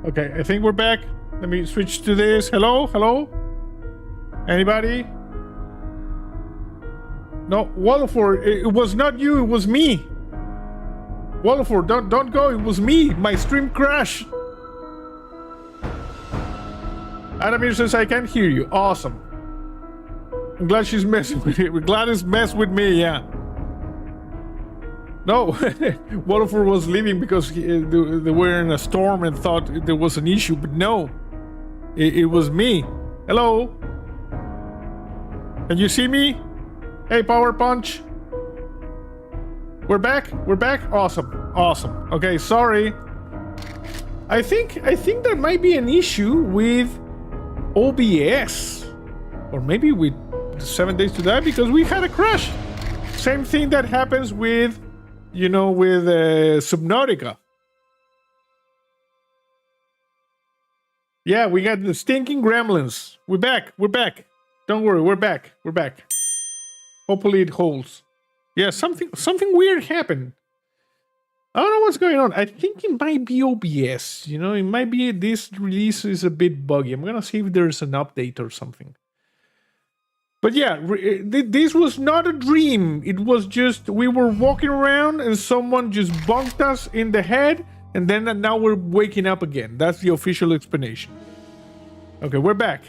Okay, I think we're back. Let me switch to this. Hello? Hello? Anybody? No, Wallafor, it was not you, it was me. Wallafor, don't go, it was me. My stream crashed. Adamir says I can't hear you. Awesome. I'm glad she's messing with me. Glad it's messed with me, yeah. No, Wallafor was leaving because they were in a storm and thought there was an issue, but no, it was me. Hello? Can you see me? Hey, Power Punch. We're back? We're back? Awesome. Awesome. Okay, sorry. I think that might be an issue with OBS. Or maybe with 7 Days to Die because we had a crash. Same thing that happens with, you know, with Subnautica. Yeah, we got the stinking gremlins. We're back. We're back. Don't worry, we're back. We're back. Hopefully it holds. Yeah, something weird happened. I don't know what's going on. I think it might be OBS. You know, it might be this release is a bit buggy. I'm gonna see if there's an update or something. But yeah, this was not a dream. It was just we were walking around and someone just bunked us in the head, and then now we're waking up again. That's the official explanation. Okay, we're back.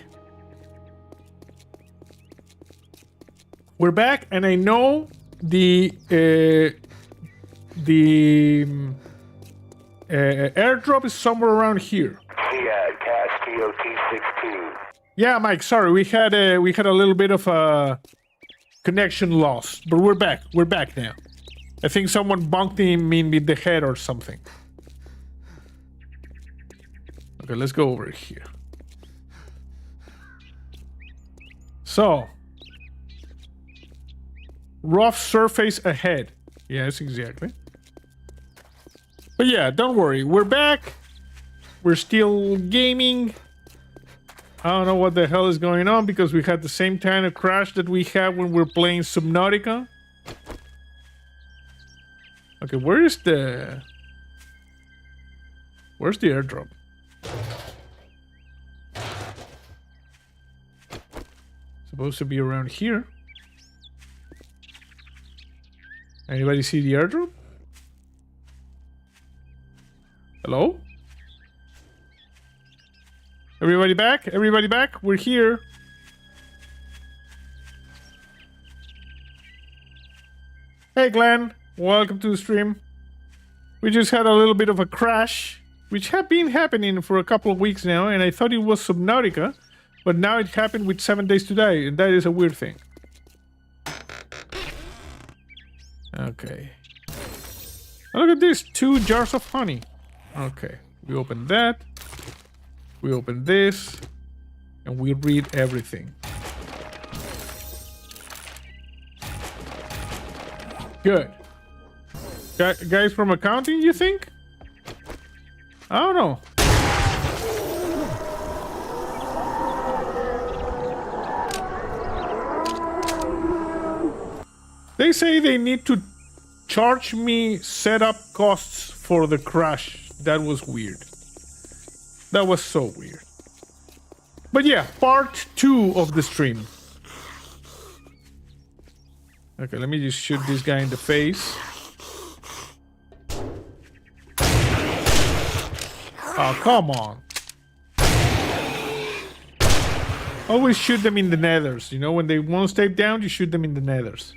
We're back, and I know the airdrop is somewhere around here. Yeah, Cash TOT-16. Yeah, Mike. Sorry, we had a little bit of a connection loss, but we're back. We're back now. I think someone bunked him in the head or something. Okay, let's go over here. So, rough surface ahead. Yes, exactly. But yeah, don't worry. We're back. We're still gaming. I don't know what the hell is going on because we had the same kind of crash that we had when we were playing Subnautica. Okay, where's the airdrop? Supposed to be around here. Anybody see the airdrop? Hello? Everybody back? Everybody back? We're here. Hey Glenn, welcome to the stream. We just had a little bit of a crash, which had been happening for a couple of weeks now, and I thought it was Subnautica, but now it happened with 7 Days to Die, and that is a weird thing. Okay. Oh, look at this, 2 jars of honey. Okay, we open that. We open this. And we read everything. Good. Guys from accounting, you think? I don't know. They say they need to charge me setup costs for the crash. That was weird. That was so weird. But yeah, part 2 of the stream. Okay, let me just shoot this guy in the face. Oh, come on. Always shoot them in the nethers. You know, when they won't stay down, you shoot them in the nethers.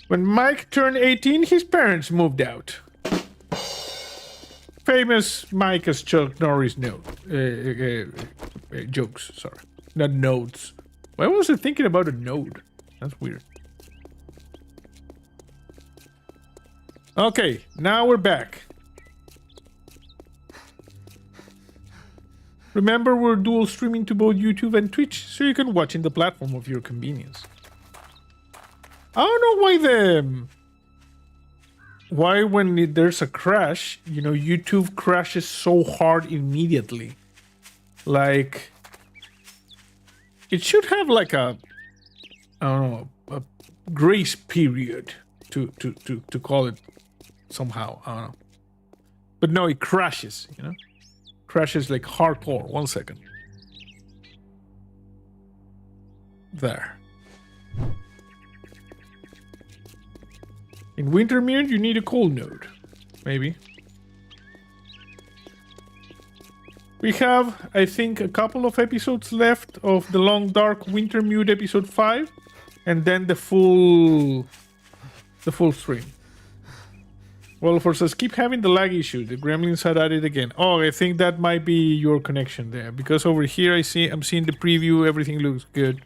When Mike turned 18, his parents moved out. Famous Mike as Chuck Norris jokes, sorry. Not notes. Why was I thinking about a node? That's weird. Okay, now we're back. Remember, we're dual streaming to both YouTube and Twitch, so you can watch in the platform of your convenience. I don't know why when there's a crash, you know, YouTube crashes so hard immediately. Like, it should have like a, I don't know, a grace period to call it somehow. I don't know. But no, it crashes, you know? Crashes like hardcore. 1 second. There. In Wintermere, you need a coal node. Maybe. We have, I think, a couple of episodes left of the Long Dark Wintermute episode 5. And then the full stream. Wolfer says, keep having the lag issue. The gremlins had added again. Oh, I think that might be your connection there. Because over here I'm seeing the preview. Everything looks good.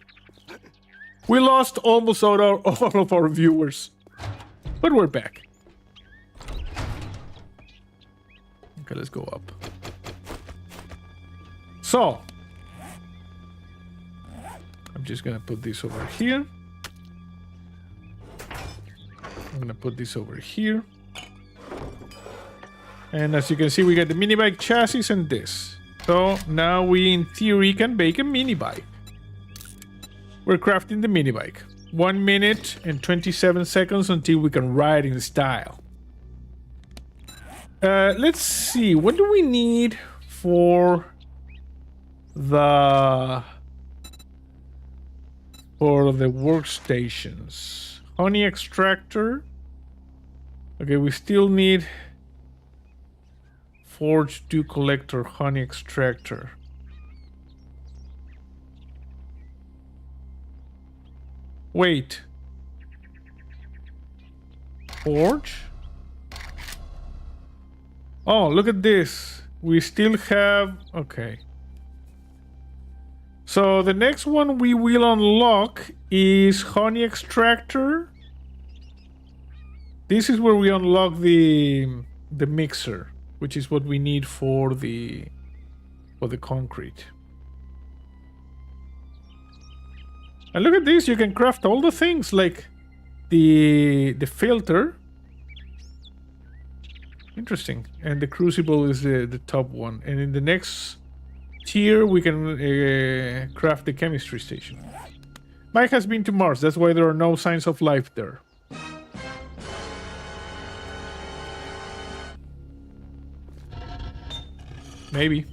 We lost almost all of our viewers. But we're back. Okay, let's go up. So. I'm just gonna put this over here. I'm gonna put this over here. And as you can see, we got the mini bike chassis and this. So now we, in theory, can make a mini bike. We're crafting the mini bike. 1 minute and 27 seconds until we can ride in style. Let's see. What do we need for the workstations? Honey extractor. Okay, we still need Forge 2 collector, honey extractor. Wait. Forge? Oh, look at this. We still have... Okay. So the next one we will unlock is honey extractor. This is where we unlock the mixer, which is what we need for the concrete. And look at this, you can craft all the things like the filter. Interesting. And the crucible is the top one. And in the next tier we can craft the chemistry station. Mike has been to Mars, that's why there are no signs of life there. Maybe.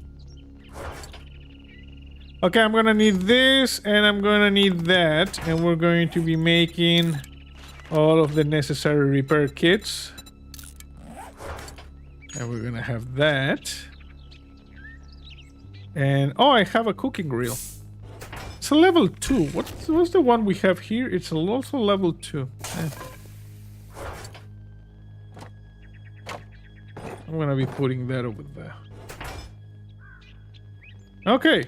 Okay, I'm gonna need this and I'm gonna need that, and we're going to be making all of the necessary repair kits. And we're gonna have that. And oh, I have a cooking grill. It's a level 2. What's the one we have here? It's also level 2. I'm gonna be putting that over there. Okay.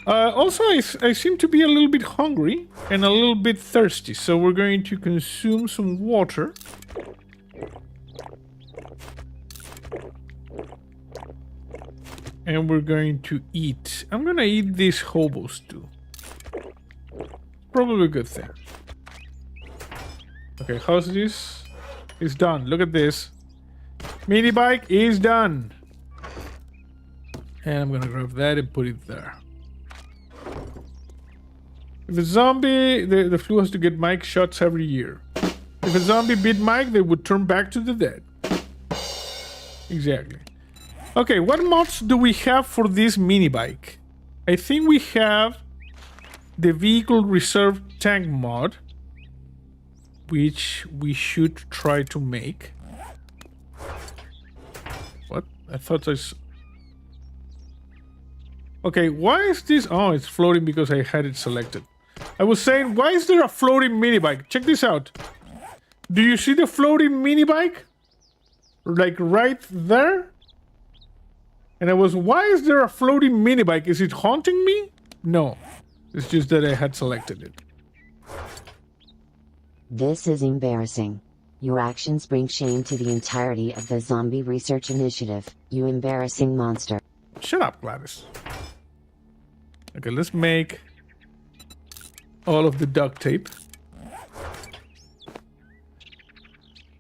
Also, I seem to be a little bit hungry and a little bit thirsty, so we're going to consume some water. And we're going to eat. I'm gonna eat these hobo stew. Probably a good thing. Okay, how's this? It's done. Look at this. Mini bike is done. And I'm gonna grab that and put it there. If a zombie, the flu has to get Mike shots every year. If a zombie bit Mike, they would turn back to the dead. Exactly. Okay, what mods do we have for this mini bike? I think we have the vehicle reserve tank mod, which we should try to make. What? I thought I... Okay, why is this... Oh, it's floating because I had it selected. I was saying, why is there a floating mini bike? Check this out. Do you see the floating mini bike? Like right there? And I was, why is there a floating mini bike? Is it haunting me? No. It's just that I had selected it. This is embarrassing. Your actions bring shame to the entirety of the Zombie Research Initiative, you embarrassing monster. Shut up, Gladys. Okay, let's make all of the duct tape.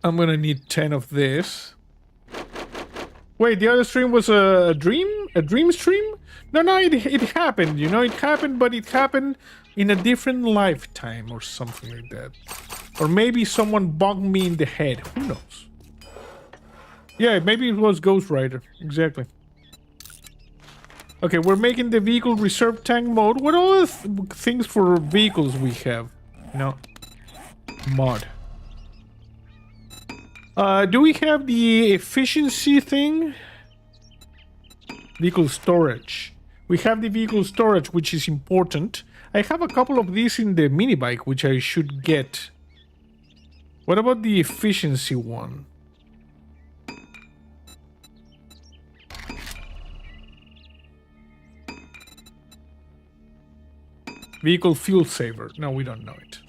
I'm gonna need 10 of this. Wait, the other stream was a dream? A dream stream? No, it happened, you know, it happened, but it happened in a different lifetime or something like that. Or maybe someone bugged me in the head, who knows? Yeah, maybe it was Ghost Rider. Exactly. Okay, we're making the vehicle reserve tank mode. What other things for vehicles we have? You know, mod. Do we have the efficiency thing? Vehicle storage. We have the vehicle storage, which is important. I have a couple of these in the mini bike, which I should get. What about the efficiency one? Vehicle fuel saver. No, we don't know it.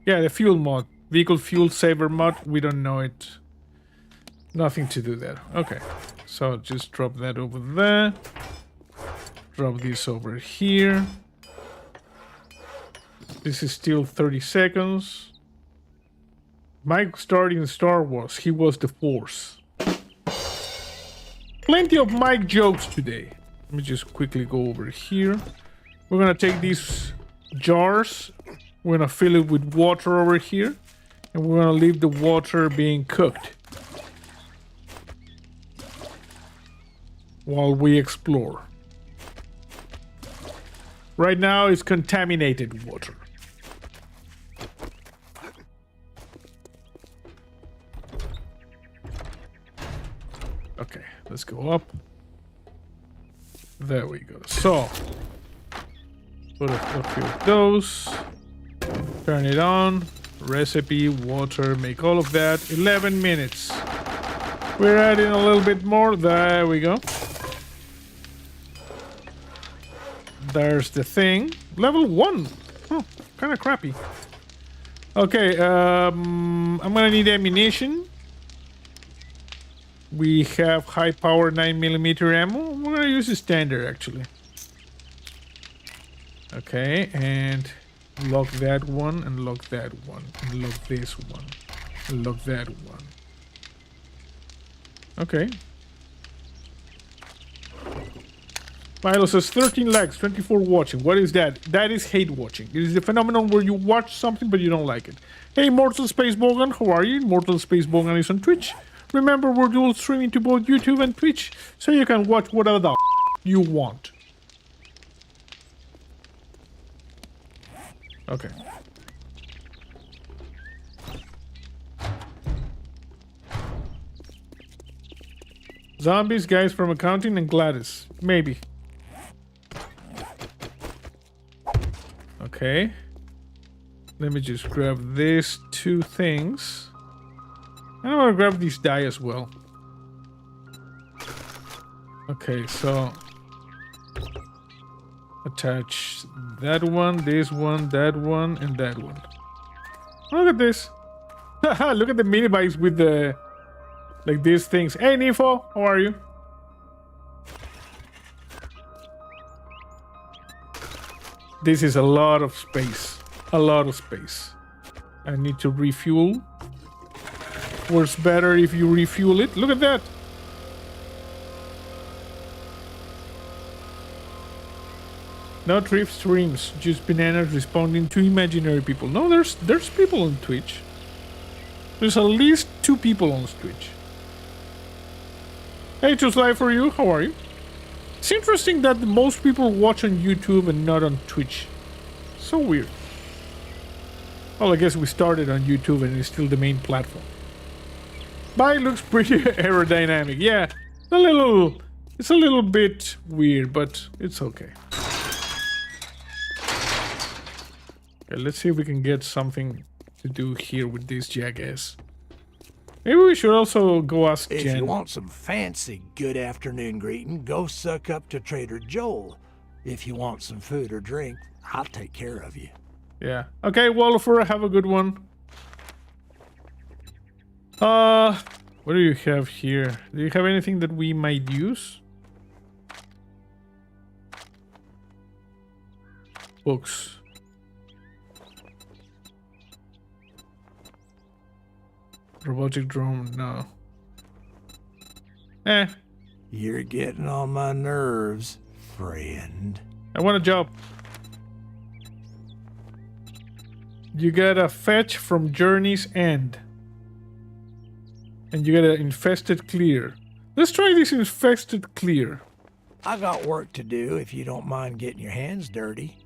Yeah, the fuel mod. Vehicle fuel saver mod. We don't know it. Nothing to do there. Okay. So just drop that over there. Drop this over here. This is still 30 seconds. Mike starred in Star Wars. He was the Force. Plenty of Mike jokes today. Let me just quickly go over here. We're gonna take these jars. We're gonna fill it with water over here. And we're gonna leave the water being cooked while we explore. Right now it's contaminated water. Okay, let's go up. There we go. So, put a few of those. Turn it on. Recipe, water, make all of that. 11 minutes. We're adding a little bit more. There we go. There's the thing. Level 1. Huh, kind of crappy. Okay, I'm gonna need ammunition. We have high power 9mm ammo. We're gonna use the standard actually. Okay, and lock that one, and lock that one, and lock this one, and lock that one. Okay. Milo says 13 likes, 24 watching. What is that? That is hate watching. It is the phenomenon where you watch something but you don't like it. Hey, Mortal Space Bogan, how are you? Mortal Space Bogan is on Twitch. Remember, we're dual streaming to both YouTube and Twitch, so you can watch whatever the you want. Okay. Zombies, guys from accounting, and Gladys. Maybe. Okay. Let me just grab these two things. And I'm gonna grab these die as well. Okay, so attach that one, this one, that one, and that one. Look at this. Look at the mini bikes with the like these things. Hey Nifo, how are you? This is a lot of space. A lot of space. I need to refuel. Works better if you refuel it. Look at that. Not Rift streams, just bananas responding to imaginary people. No, there's people on Twitch. There's at least 2 people on Twitch. Hey, just live for you. How are you? It's interesting that most people watch on YouTube and not on Twitch. So weird. Well, I guess we started on YouTube and it's still the main platform. Bike looks pretty aerodynamic. Yeah, it's a little bit weird, but it's okay. Okay, let's see if we can get something to do here with this jackass. Maybe we should also go ask Jen. If you want some fancy good afternoon greeting, go suck up to Trader Joel. If you want some food or drink, I'll take care of you. Yeah. Okay, Wallifer, have a good one. What do you have here? Do you have anything that we might use? Books. Robotic drone, no. You're getting on my nerves, friend. I want a job. You gotta fetch from Journey's End. And you get an infested clear. Let's try this infested clear. I got work to do if you don't mind getting your hands dirty.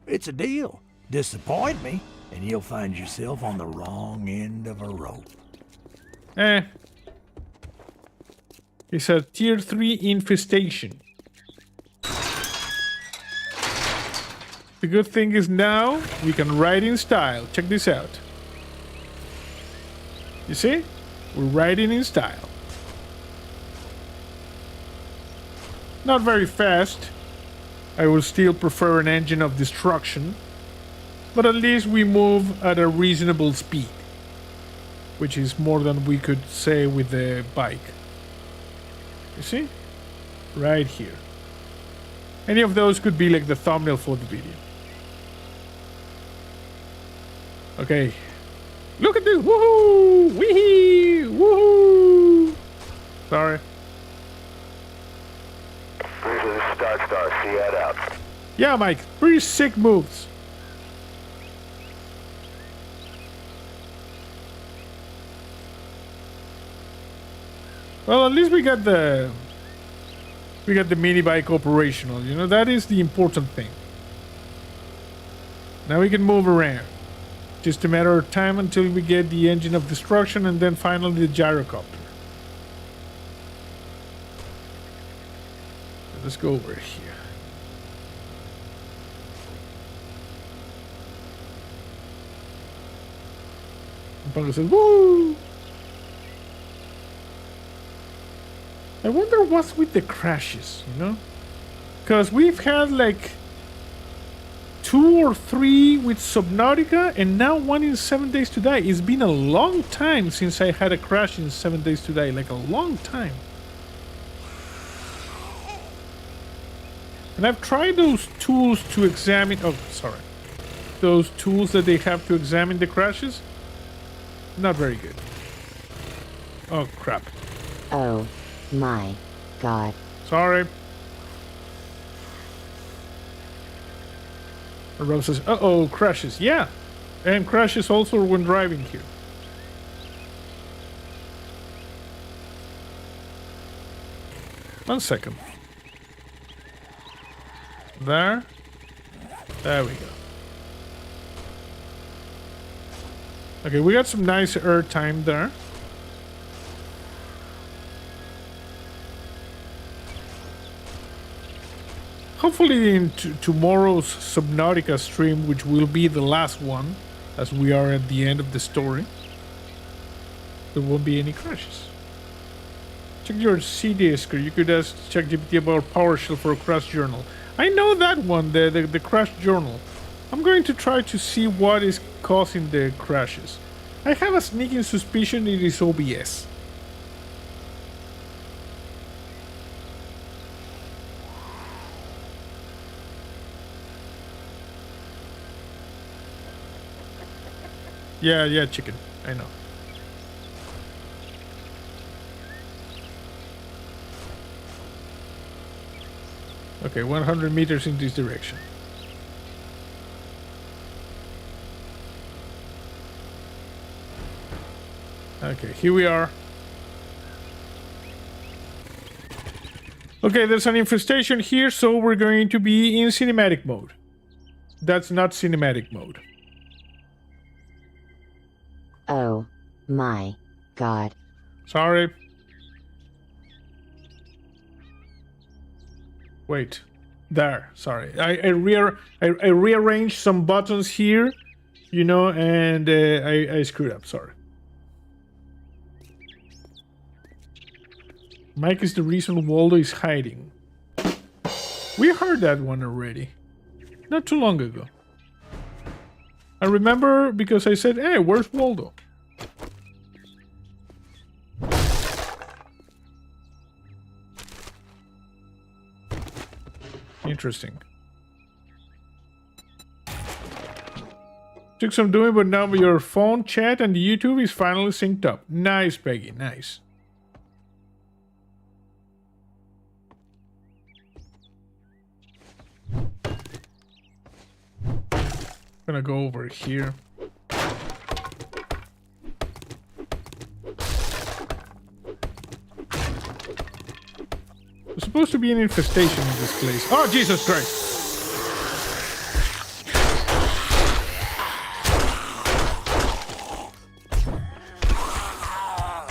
It's a deal. Disappoint me, and you'll find yourself on the wrong end of a rope. It's a tier 3 infestation. The good thing is now we can ride in style. Check this out. You see? We're riding in style. Not very fast. I would still prefer an engine of destruction. But at least we move at a reasonable speed. Which is more than we could say with the bike. You see? Right here. Any of those could be like the thumbnail for the video. Okay. Look at this! Woohoo! Wee! Woohoo! Sorry. Cruise to the Star Star. See that out. Yeah, Mike. Pretty sick moves. Well, at least we got the mini bike operational. You know, that is the important thing. Now we can move around. Just a matter of time until we get the engine of destruction and then finally the gyrocopter. Let's go over here. And Pango says, woo! I wonder what's with the crashes, you know? Because we've had like 2 or 3 with Subnautica and now 1 in 7 Days to Die. It's been a long time since I had a crash in 7 Days to Die, like a long time. And I've tried those tools to examine, those tools that they have to examine the crashes. Not very good. Oh crap. Oh my god. Sorry. Rob says, uh-oh, crashes. Yeah. And crashes also when driving here. One second. There. There we go. Okay, we got some nice air time there. Hopefully in tomorrow's Subnautica stream, which will be the last one, as we are at the end of the story, there won't be any crashes. Check your C disk, or you could ask ChatGPT about PowerShell for a crash journal. I know that one, the crash journal. I'm going to try to see what is causing the crashes. I have a sneaking suspicion it is OBS. Yeah, chicken. I know. Okay, 100 meters in this direction. Okay, here we are. Okay, there's an infestation here, so we're going to be in cinematic mode. That's not cinematic mode. Oh my god. Sorry. Wait. There. Sorry. I rearranged some buttons here, you know, and I screwed up. Sorry. Mike is the reason Waldo is hiding. We heard that one already. Not too long ago. I remember because I said, hey, where's Waldo? Interesting. Took some doing, but now your phone, chat, and YouTube is finally synced up. Nice, Peggy. Nice. Gonna go over here. supposed to be an infestation in this place. Oh, Jesus Christ.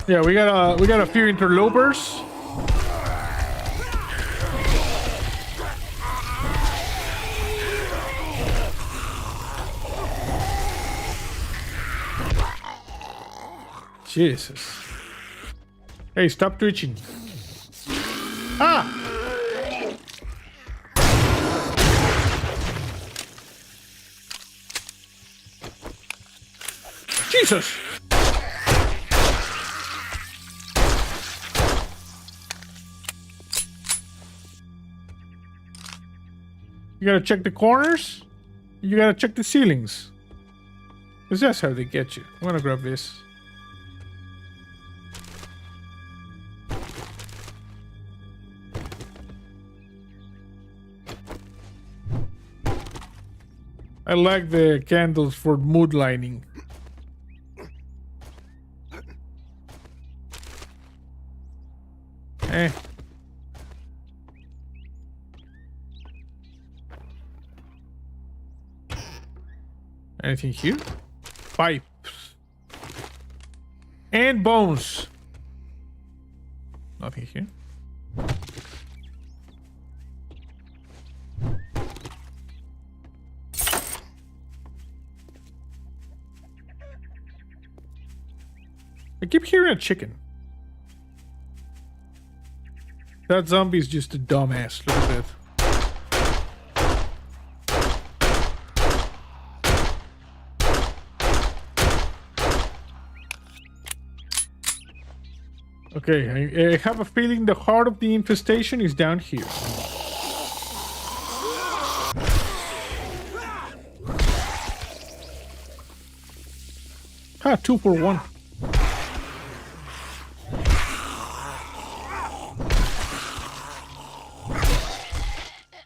Yeah, we got a few interlopers. Jesus. Hey, stop twitching. Ah! Jesus! You gotta check the corners. You gotta check the ceilings. Because that's how they get you. I'm gonna grab this. I like the candles for mood lighting. Eh. Anything here? Pipes. And bones. Nothing here. I keep hearing a chicken. That zombie is just a dumbass. Look at that. Okay, I have a feeling the heart of the infestation is down here. Ah, 2 for 1.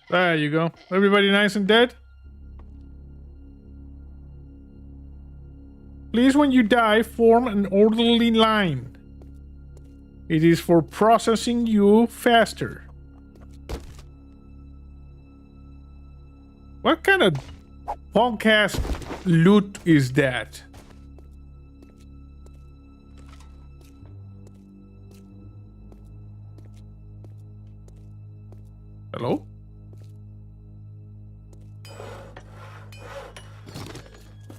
There you go. Everybody nice and dead? Please, when you die, form an orderly line. It is for processing you faster. What kind of punk-ass loot is that? Hello?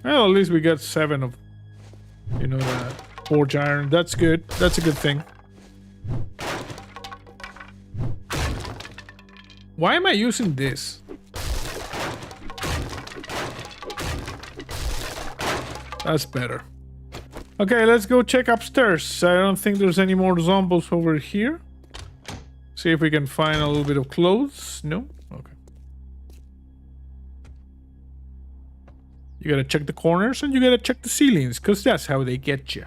Well, at least we got 7 of, you know, the forge iron. That's good. That's a good thing. Why am I using this? That's better. Okay, let's go check upstairs. I don't think there's any more zombies over here. See if we can find a little bit of clothes. No? Okay. You gotta check the corners and you gotta check the ceilings, because that's how they get you.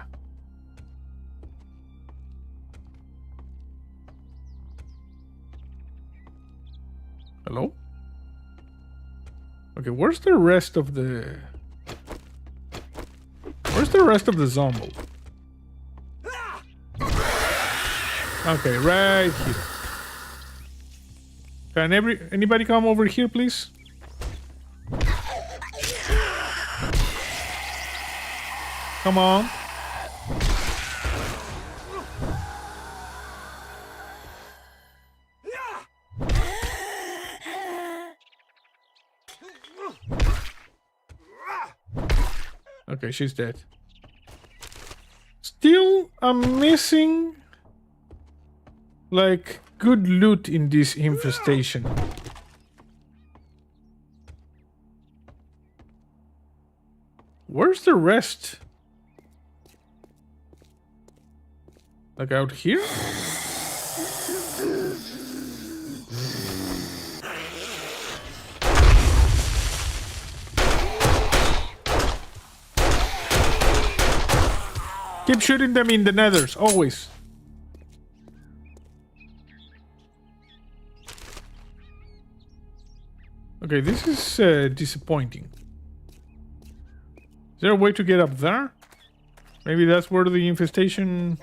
Hello? Okay, where's the rest of the... Where's the rest of the zombie? Okay, right here. Can anybody come over here, please? Come on. Okay, she's dead. Still, I'm missing like good loot in this infestation. Where's the rest? Like out here? Keep shooting them in the nethers, always. Okay, this is disappointing. Is there a way to get up there? Maybe that's where the infestation...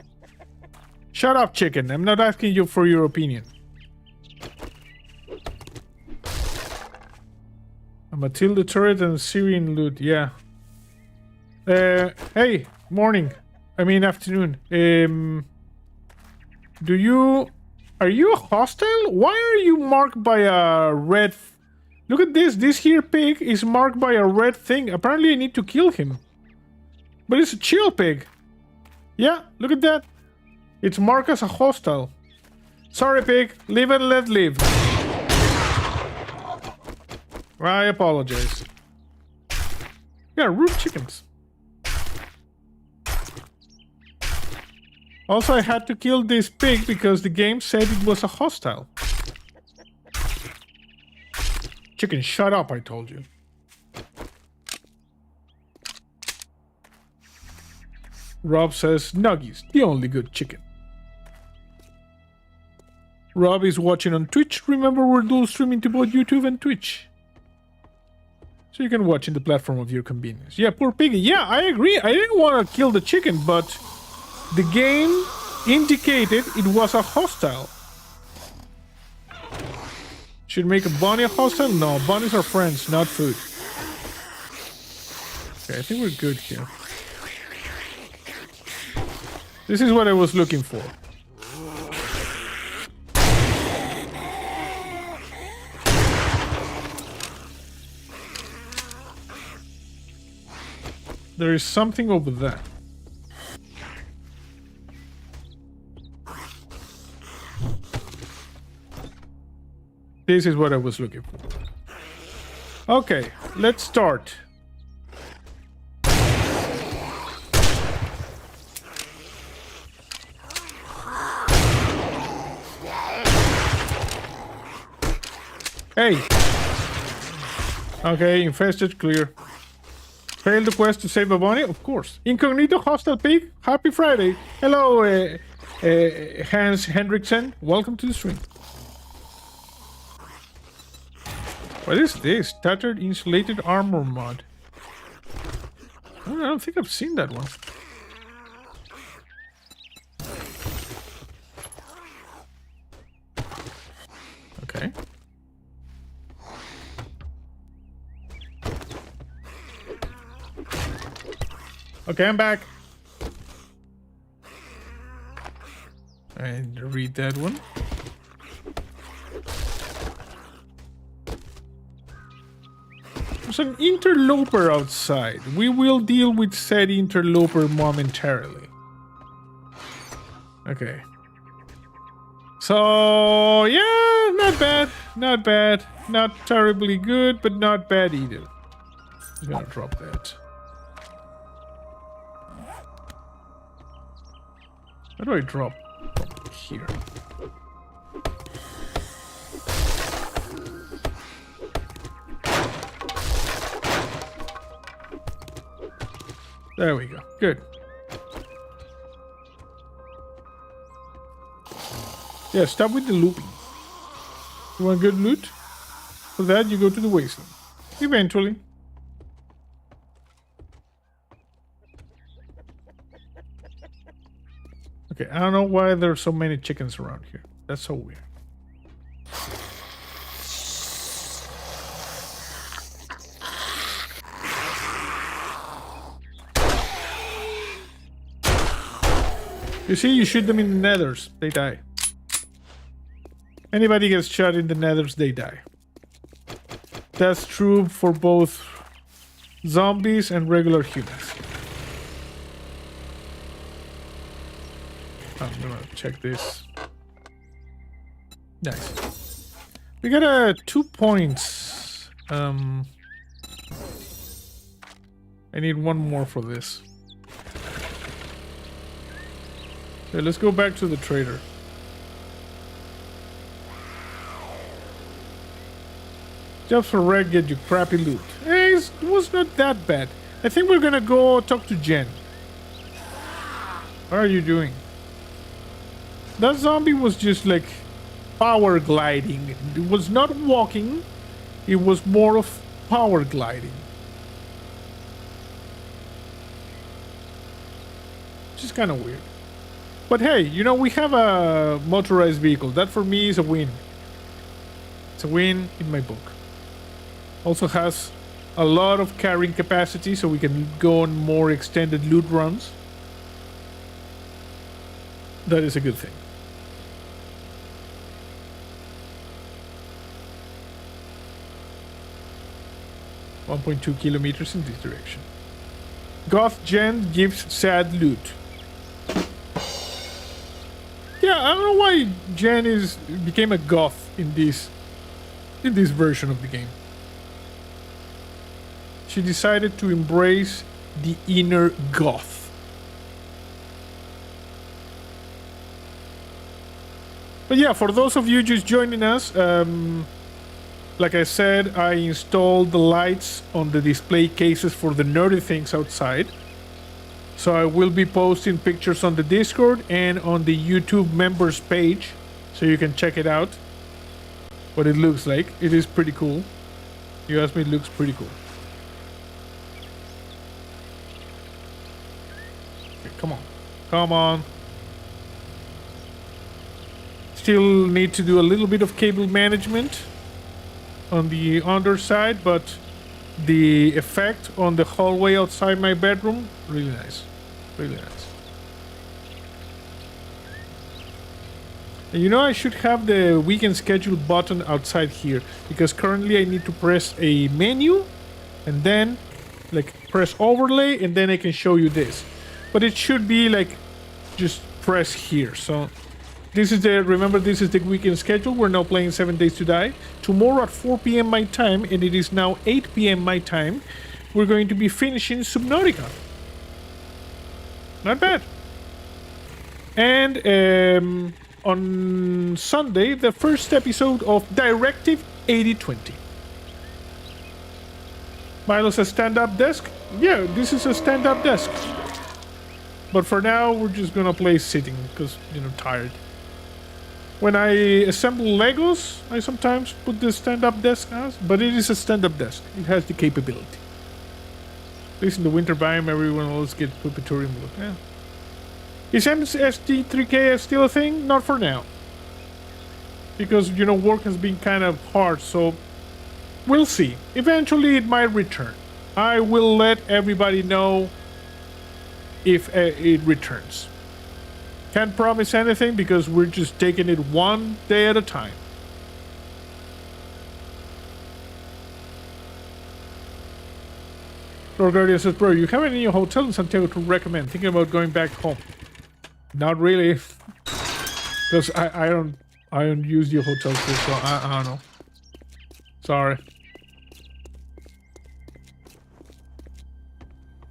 Shut up, chicken. I'm not asking you for your opinion. A Matilda turret and Syrian loot. Yeah. Hey, morning. I mean afternoon. Are you a hostile? Why are you marked by a red? Look at this. This here pig is marked by a red thing. Apparently I need to kill him. But it's a chill pig. Yeah, look at that. It's marked as a hostile. Sorry, pig. Live and let live. I apologize. Yeah, rude chickens. Also, I had to kill this pig because the game said it was a hostile. Chicken, shut up, I told you. Rob says, Nuggies, the only good chicken. Rob is watching on Twitch. Remember, we're dual streaming to both YouTube and Twitch. So you can watch in the platform of your convenience. Yeah, poor piggy. Yeah, I agree. I didn't want to kill the chicken, but the game indicated it was a hostile. Should make a bunny a hostile? No, bunnies are friends, not food. Okay, I think we're good here. This is what I was looking for. There is something over there. This is what I was looking for. Okay, let's start. Hey! Okay, infested, clear. Failed the quest to save a bunny? Of course. Incognito hostile pig? Happy Friday. Hello, Hans Hendrickson. Welcome to the stream. What is this? Tattered insulated armor mod. Oh, I don't think I've seen that one. Okay. Okay, I'm back. And read that one. There's an interloper outside. We will deal with said interloper momentarily. Okay. So, yeah, not bad. Not bad. Not terribly good, but not bad either. I'm gonna drop that. How do I drop here? There we go. Good. Yeah, stop with the looping. You want good loot? For that, you go to the wasteland. Eventually. Okay, I don't know why there are so many chickens around here. That's so weird. You see, you shoot them in the nethers, they die. Anybody gets shot in the nethers, they die. That's true for both zombies and regular humans. I'm gonna check this. Nice. We got 2 points. I need 1 more for this. Okay, let's go back to the trader. Just for red, get you crappy loot. Hey, it was not that bad. I think we're gonna go talk to Jen. What are you doing? That zombie was just like power gliding. It was not walking. It was more of power gliding. Which is kind of weird. But hey, you know, we have a motorized vehicle. That for me is a win. It's a win in my book. Also has a lot of carrying capacity, so we can go on more extended loot runs. That is a good thing. .2 kilometers in this direction. Goth Gen gives sad loot. Yeah, I don't know why Jen became a goth in this version of the game. She decided to embrace the inner goth. But yeah, for those of you just joining us, like I said, I installed the lights on the display cases for the nerdy things outside. So I will be posting pictures on the Discord and on the YouTube members page, so you can check it out. What it looks like. It is pretty cool. You asked me, it looks pretty cool. Okay, come on. Come on. Still need to do a little bit of cable management on the underside, but the effect on the hallway outside my bedroom, really nice. Really nice. And you know, I should have the weekend schedule button outside here, because currently I need to press a menu and then like press overlay, and then I can show you this. But it should be like just press here. So this is the, remember, this is the weekend schedule. We're now playing 7 Days to Die. Tomorrow at 4 p.m. my time, and it is now 8 p.m. my time, we're going to be finishing Subnautica. Not bad. And on Sunday, the first episode of Directive 8020. Milo's a stand-up desk? Yeah, this is a stand-up desk. But for now, we're just gonna play sitting, because, you know, tired. When I assemble Legos, I sometimes put the stand-up desk as, but it is a stand-up desk. It has the capability. At least in the winter biome, everyone else gets Pupitorium mode. Yeah. Is MSD3K still a thing? Not for now. Because, you know, work has been kind of hard, so we'll see. Eventually, it might return. I will let everybody know if it returns. Can't promise anything because we're just taking it one day at a time. Lord Guardian says, bro, you have any hotel in Santiago to recommend? Thinking about going back home. Not really. Because I don't use the hotels here, so I don't know. Sorry.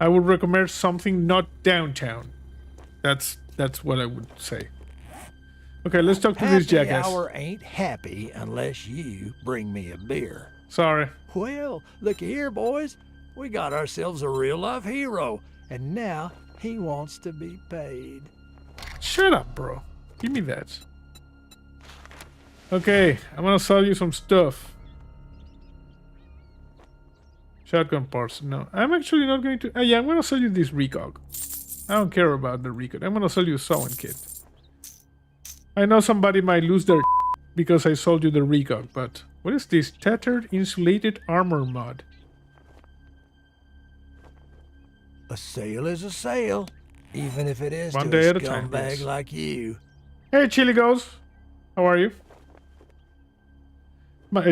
I would recommend something not downtown. That's what I would say. Okay, let's talk to this jackass. Happy hour ain't happy unless you bring me a beer. Sorry. Well, looky here, boys. We got ourselves a real-life hero, and now he wants to be paid. Shut up, bro. Give me that. Okay, I'm gonna sell you some stuff. Shotgun parts. No, I'm actually not going to... yeah, I'm gonna sell you this recog. I don't care about the recog. I'm gonna sell you a sewing kit. I know somebody might lose their because I sold you the recog, but... What is this? Tattered insulated armor mod. A sale is a sale, even if it is One to day a at a time, scumbag yes. like you. Hey, Chili Goes. How are you?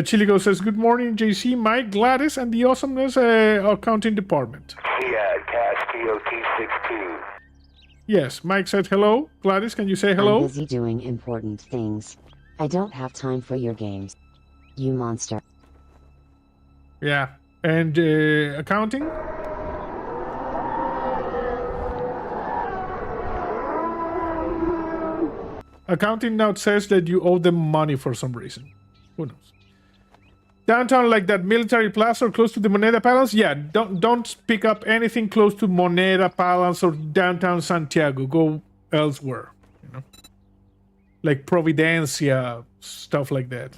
Chili Goes says, good morning, JC, Mike, Gladys, and the awesomeness accounting department. Seat, Cash TOT-62. Yes, Mike said hello. Gladys, can you say hello? I'm busy doing important things. I don't have time for your games. You monster. Yeah. And accounting? Accounting now says that you owe them money for some reason. Who knows? Downtown, like that military plaza or close to the Moneda Palace? Yeah, don't pick up anything close to Moneda Palace or downtown Santiago. Go elsewhere, you know? Like Providencia, stuff like that.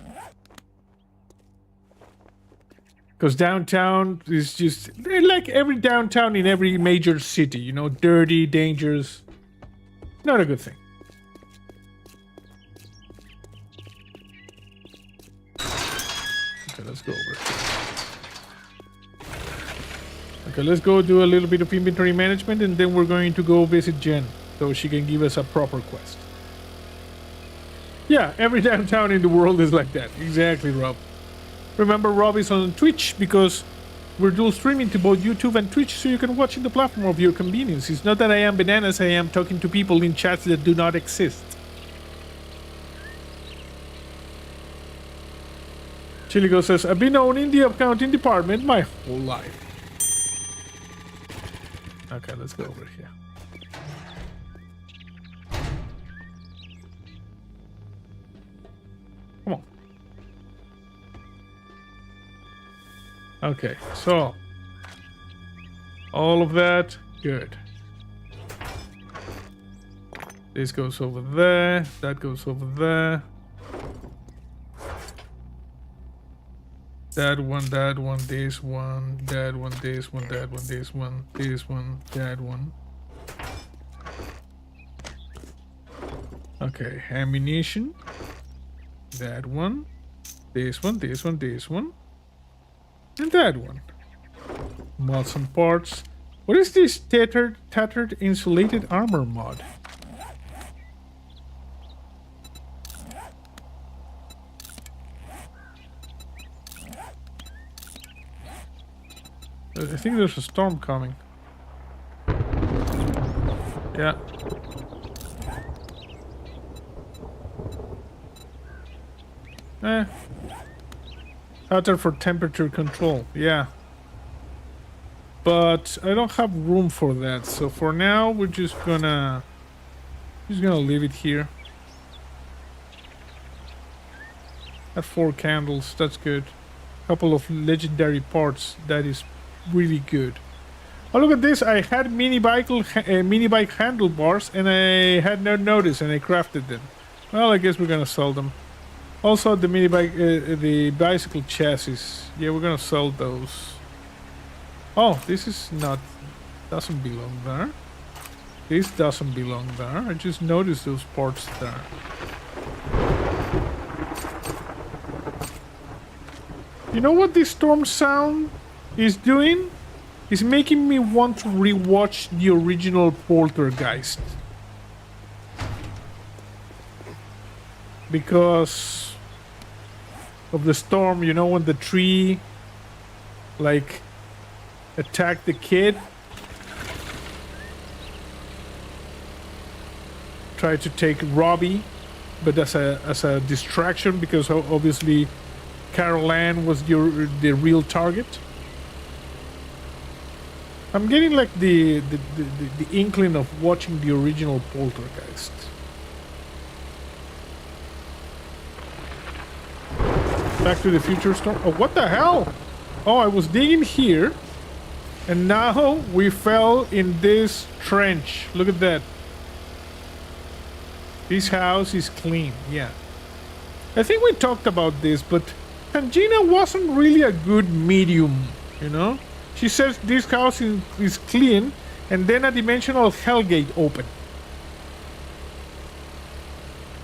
Because downtown is just like every downtown in every major city, you know, dirty, dangerous. Not a good thing. Okay, let's go over. Okay, let's go do a little bit of inventory management, and then we're going to go visit Jen so she can give us a proper quest. Yeah, every downtown in the world is like that. Exactly, Rob. Remember, Rob is on Twitch because we're dual streaming to both YouTube and Twitch, so you can watch in the platform of your convenience. It's not that I am bananas, I am talking to people in chats that do not exist. Chiligo says, I've been owning the accounting department my whole life. Okay, let's go over here. Come on. Okay, so all of that, good. This goes over there, that goes over there. That one, this one, that one, this one, that one, this one, this one, that one. Okay, ammunition. That one, this one, this one, this one. And that one. Mods and parts. What is this tattered insulated armor mod? I think there's a storm coming. Yeah. Outer for temperature control. Yeah. But I don't have room for that. So for now, we're just gonna leave it here. At 4 candles. That's good. Couple of legendary parts. That is really good. Oh, look at this. I had mini bike handlebars and I had not noticed and I crafted them. Well, I guess we're gonna sell them. Also, the the bicycle chassis. Yeah, we're gonna sell those. Oh, this is not, doesn't belong there. This doesn't belong there. I just noticed those parts there. You know what this storm sound is doing? It's making me want to rewatch the original Poltergeist. Because of the storm, you know, when the tree like attacked the kid, tried to take Robbie, but as a distraction, because obviously Carol Ann was the real target. I'm getting like the inkling of watching the original Poltergeist. Back to the Future storm. Oh, what the hell? Oh, I was digging here, and now we fell in this trench. Look at that. This house is clean. Yeah. I think we talked about this, but Tangina wasn't really a good medium, you know? She says this house is clean, and then a dimensional hellgate open.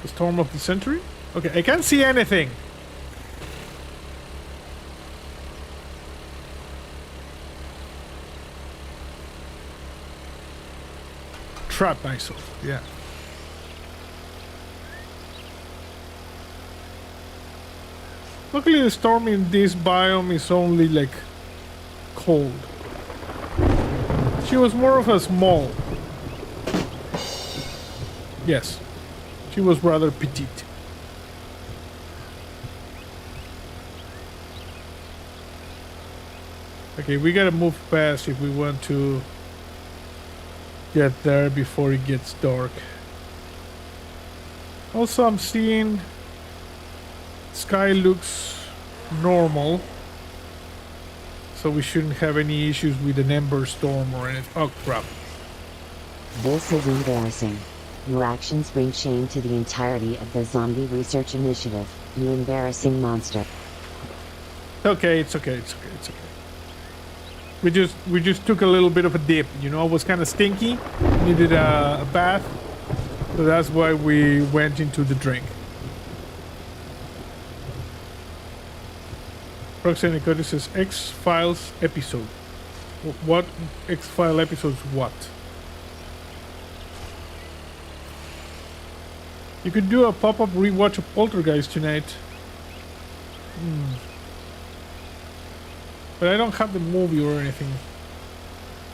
The storm of the century? Okay, I can't see anything. Trap myself, yeah. Luckily the storm in this biome is only like cold. She was more of a small. Yes. She was rather petite. Okay, we gotta move fast if we want to get there before it gets dark. Also, I'm seeing sky looks normal, so we shouldn't have any issues with an ember storm or anything. Oh crap. This is embarrassing. Your actions bring shame to the entirety of the Zombie Research Initiative, you embarrassing monster. Okay, it's okay. We just took a little bit of a dip, you know. It was kind of stinky, needed a bath, so that's why we went into the drink. Roxanne Cody says X-Files episode. What X-File episodes what? You could do a pop-up rewatch of Poltergeist tonight. But I don't have the movie or anything.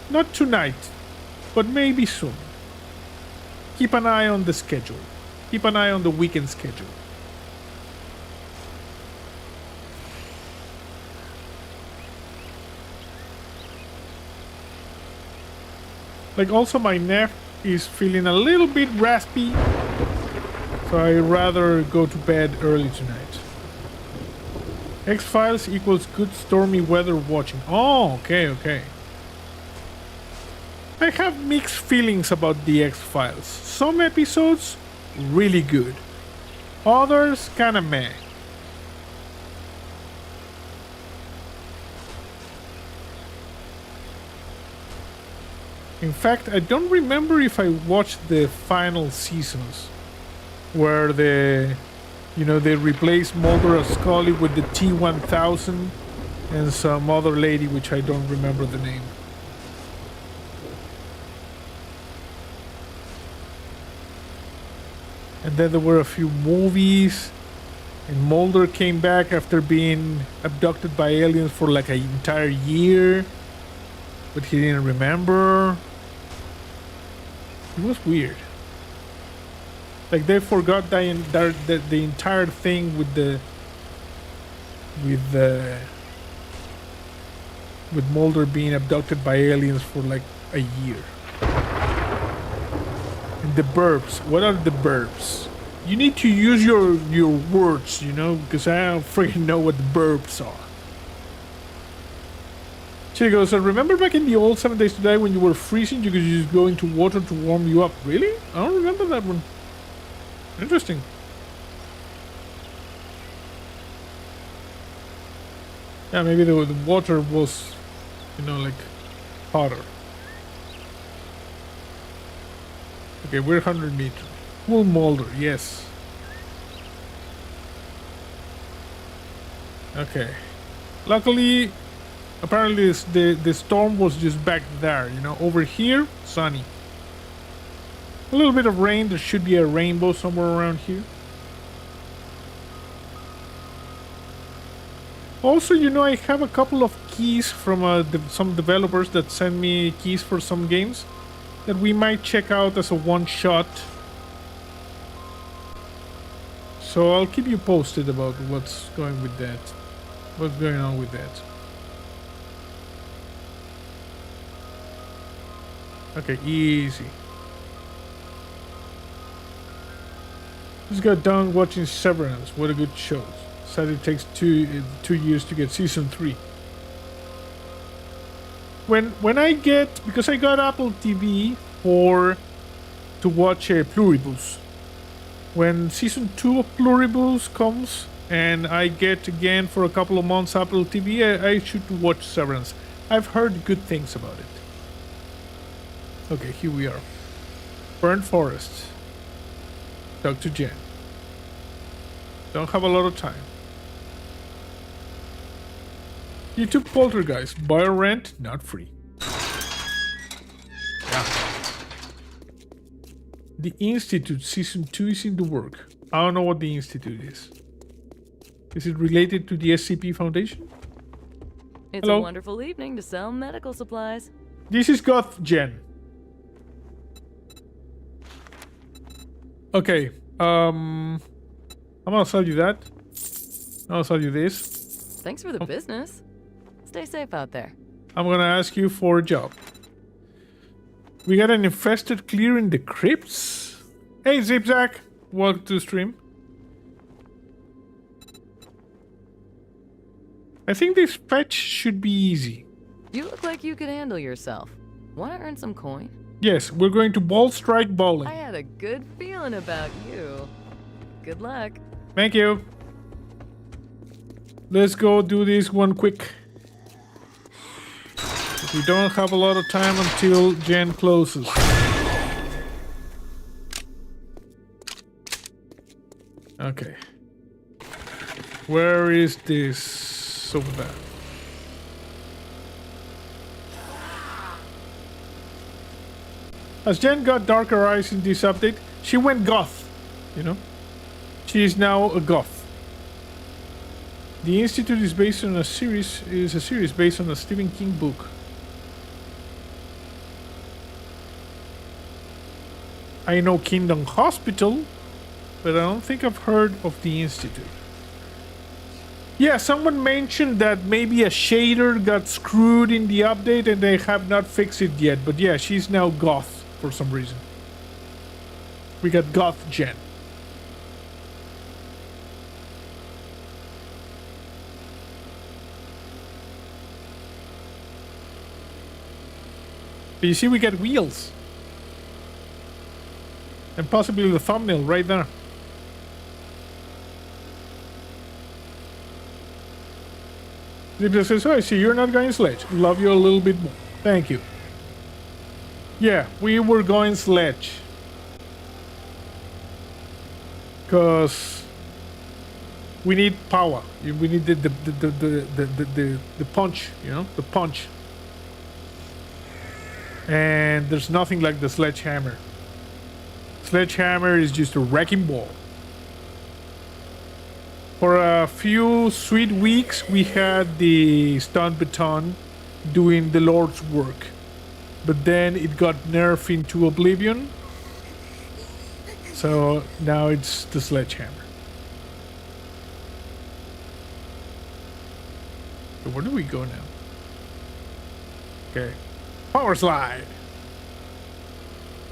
Not tonight, but maybe soon. Keep an eye on the schedule. Keep an eye on the weekend schedule. Like, also my neck is feeling a little bit raspy, so I'd rather go to bed early tonight. X-Files equals good stormy weather watching. Oh, okay, okay. I have mixed feelings about the X-Files. Some episodes, really good. Others, kinda meh. In fact, I don't remember if I watched the final seasons where they replaced Mulder and Scully with the T-1000 and some other lady which I don't remember the name. And then there were a few movies, and Mulder came back after being abducted by aliens for like an entire year, but he didn't remember. It was weird. Like they forgot the entire thing with Mulder being abducted by aliens for like a year. And the burps. What are the burps? You need to use your words, because I don't freaking know what the burps are. She goes, I remember back in the old 7 Days to Die when you were freezing, you could just go into water to warm you up. Really? I don't remember that one. Interesting. Yeah, maybe the water was, like hotter. Okay, we're 100 meters. Full Mulder, yes. Okay. Luckily, apparently the storm was just back there, over here, sunny. A little bit of rain, there should be a rainbow somewhere around here. Also, I have a couple of keys from some developers that send me keys for some games that we might check out as a one-shot. So I'll keep you posted about what's going on with that. Okay, easy. Just got done watching Severance. What a good show. Said it takes two years to get season 3. When I get, because I got Apple TV to watch Pluribus. When season 2 of Pluribus comes and I get again for a couple of months Apple TV, I should watch Severance. I've heard good things about it. Okay, here we are. Burnt Forest. Talk to Jen. Don't have a lot of time. YouTube Poltergeist. Buy or rent, not free. Yeah. The Institute Season 2 is in the work. I don't know what the Institute is. Is it related to the SCP Foundation? It's Hello? a wonderful evening to sell medical supplies. This is Goth Jen. Okay, I'm gonna sell you that. I'll sell you this. Thanks for the business. Stay safe out there. I'm gonna ask you for a job. We got an infested clearing the crypts. Hey, Zipzak, welcome to the stream. I think this fetch should be easy. You look like you could handle yourself. Want to earn some coin? Yes, we're going to ball strike bowling. I had a good feeling about you. Good luck. Thank you. Let's go do this one quick. We don't have a lot of time until Jen closes. Okay. Where is this? Over there. As Jen got darker eyes in this update, she went goth, you know? She is now a goth. The Institute is based on a series based on a Stephen King book. I know Kingdom Hospital, but I don't think I've heard of the Institute. Yeah, someone mentioned that maybe a shader got screwed in the update and they have not fixed it yet. But yeah, she's now goth for some reason. We got goth Jen. But you see, we got wheels. And possibly the thumbnail right there. Zipper says, oh, I see you're not going sledge. Love you a little bit more. Thank you. Yeah, we were going sledge. Because we need power. We need the punch, you know, the punch. And there's nothing like the sledgehammer. Sledgehammer is just a wrecking ball. For a few sweet weeks, we had the stun baton doing the Lord's work. But then it got nerfed into oblivion. So now it's the sledgehammer. So where do we go now? Okay. Power slide.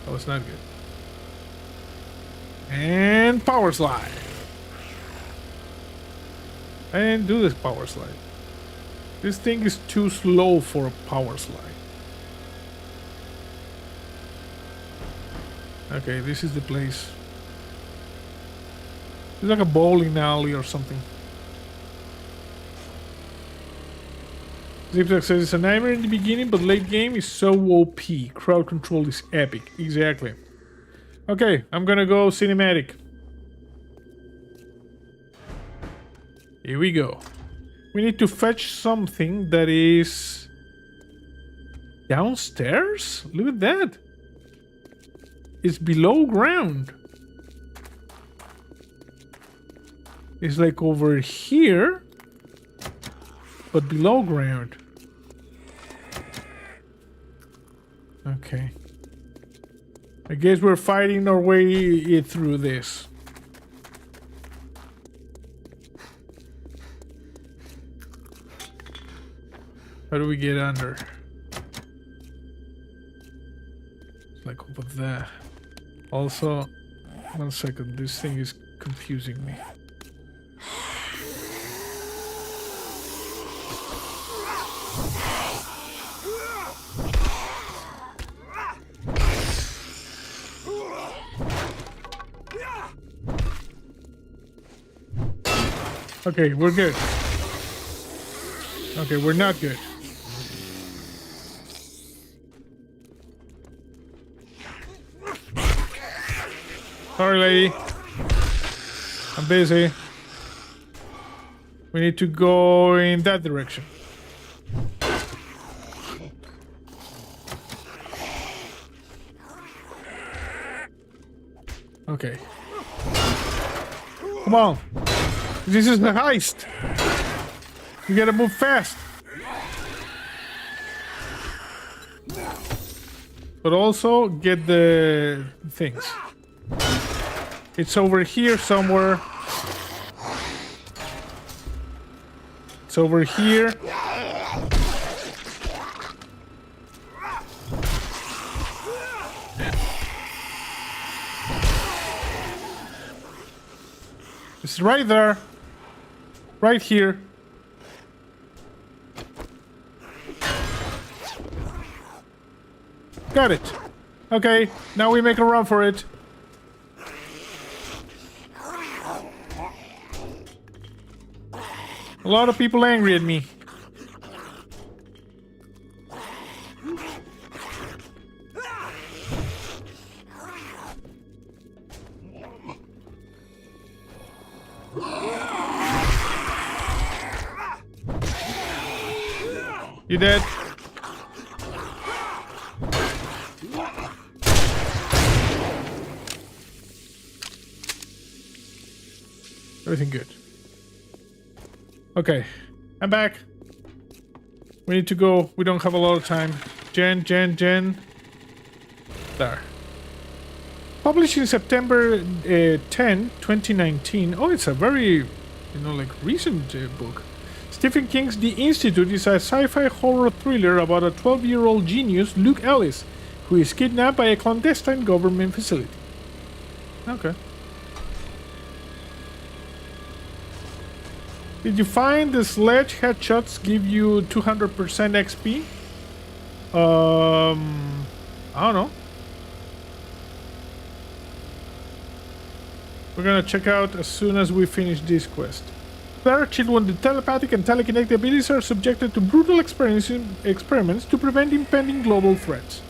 That was not good. And power slide. I didn't do this power slide. This thing is too slow for a power slide. Okay, this is the place. It's like a bowling alley or something. Zipzak says it's a nightmare in the beginning, but late game is so OP. Crowd control is epic. Exactly. Okay, I'm gonna go cinematic. Here we go. We need to fetch something that is downstairs? Look at that. It's below ground. It's like over here, but below ground. Okay. I guess we're fighting our way through this. How do we get under? It's like over there. Also, 1 second, this thing is confusing me. Okay, we're good. Okay, we're not good. Sorry, lady. I'm busy. We need to go in that direction. Okay. Come on. This is the heist. You gotta move fast. But also get the things. It's over here somewhere. It's over here. It's right there. Right here. Got it. Okay, now we make a run for it. A lot of people angry at me. You dead? Everything good. Okay, I'm back. We need to go. We don't have a lot of time. Jen. There. Published in September 10, 2019. Oh, it's a very, like recent book. Stephen King's The Institute is a sci-fi horror thriller about a 12-year-old genius, Luke Ellis, who is kidnapped by a clandestine government facility. Okay. Did you find the sledge headshots give you 200% XP? I don't know. We're gonna check out as soon as we finish this quest. Player children with telepathic and telekinetic abilities are subjected to brutal experiments to prevent impending global threats.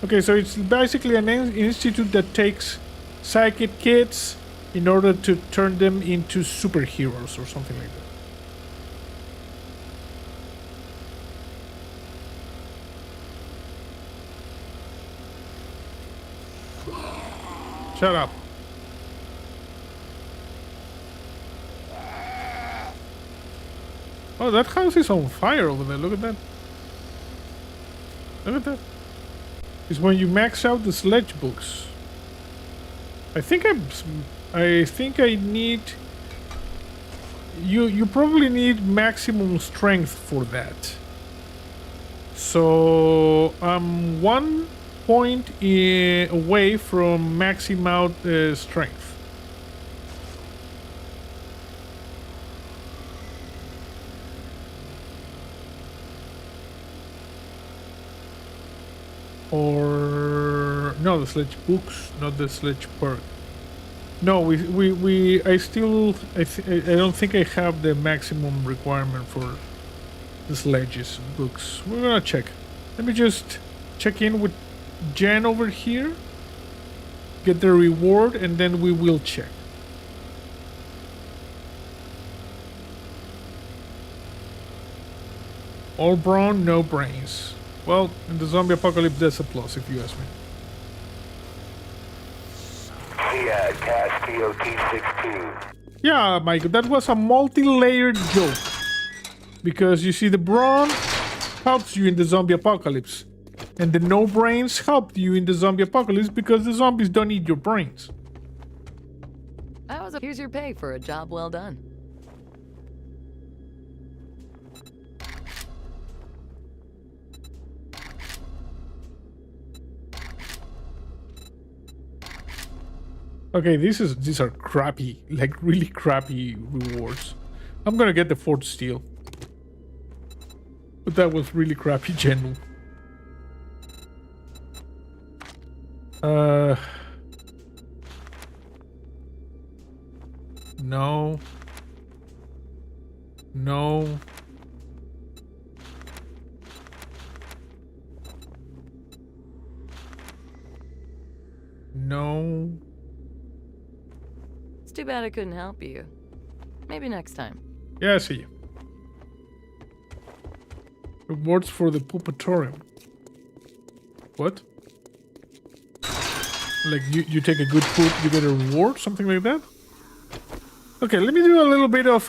Okay, so it's basically an institute that takes psychic kids in order to turn them into superheroes or something like that. Shut up. Oh, that house is on fire over there. Look at that. Look at that. It's when you max out the sledge books. I think I need... You probably need maximum strength for that. So I'm 1 point away from maxing out strength. Or no, the sledge books, not the sledge perk. No, I don't think I have the maximum requirement for the sledges books. We're gonna check. Let me just check in with Jen over here, get the reward, and then we will check. All brawn, no brains. Well, in the zombie apocalypse, that's a plus, if you ask me. Yeah, Cash TOT-62. Yeah, Michael, that was a multi-layered joke. Because you see, the brawn helps you in the zombie apocalypse. And the no brains helped you in the zombie apocalypse because the zombies don't eat your brains. Here's your pay for a job well done. Okay, these are crappy, like really crappy rewards. I'm gonna get the fourth steel. But that was really crappy, General. No. No. No. It's too bad I couldn't help you. Maybe next time. Yeah, I see you. Rewards for the pulpatorium. What? Like you take a good poop, you get a reward? Something like that? Okay, let me do a little bit of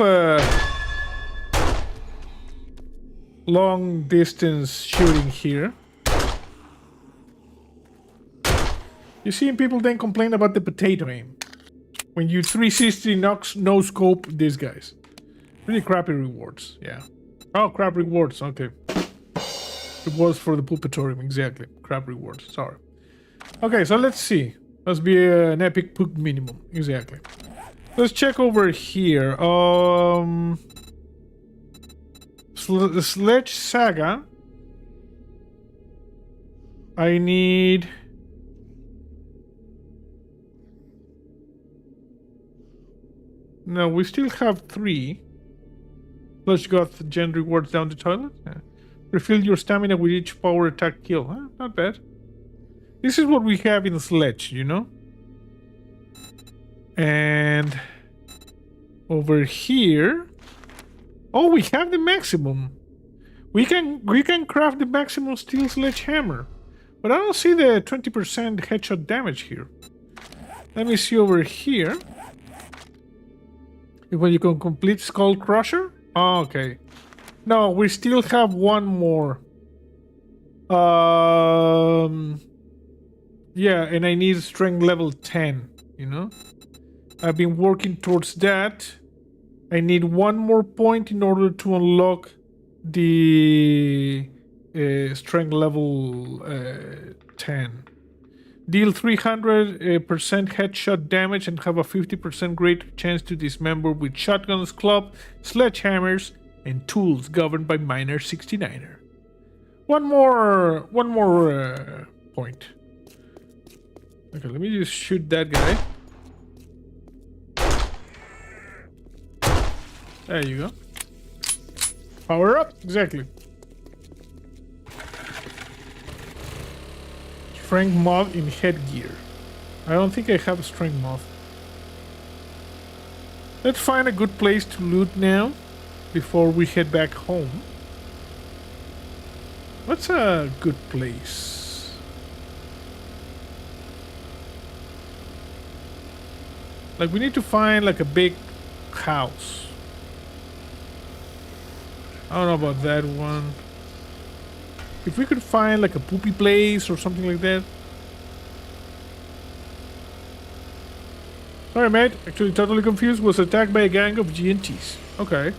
long distance shooting here. You see, people then complain about the potato aim. When you 360 no scope these guys. Really crappy rewards, yeah. Oh, crap rewards, okay. Rewards for the pulpatorium, exactly. Crap rewards, sorry. Okay, so let's see. Must be an epic poop minimum, exactly. Let's check over here. Sledge Saga. I need... No, we still have 3. Plus, you got gen rewards down the toilet. Yeah. Refill your stamina with each power attack kill. Huh? Not bad. This is what we have in Sledge, you know? And over here... Oh, we have the maximum. We can craft the maximum steel sledgehammer. But I don't see the 20% headshot damage here. Let me see over here. When you can complete Skull Crusher? Oh, okay. No, we still have one more. Yeah, and I need strength level 10, you know? I've been working towards that. I need one more point in order to unlock the strength level 10. Deal 300% headshot damage and have a 50% greater chance to dismember with shotguns, club, sledgehammers, and tools governed by Miner 69er. One more point. Okay, let me just shoot that guy. There you go. Power up, exactly. Strength mod in headgear. I don't think I have a strength mod. Let's find a good place to loot now before we head back home. What's a good place? Like, we need to find like a big house. I don't know about that one. If we could find like a poopy place or something like that. Sorry, mate. Actually, totally confused. Was attacked by a gang of GNTs. Okay.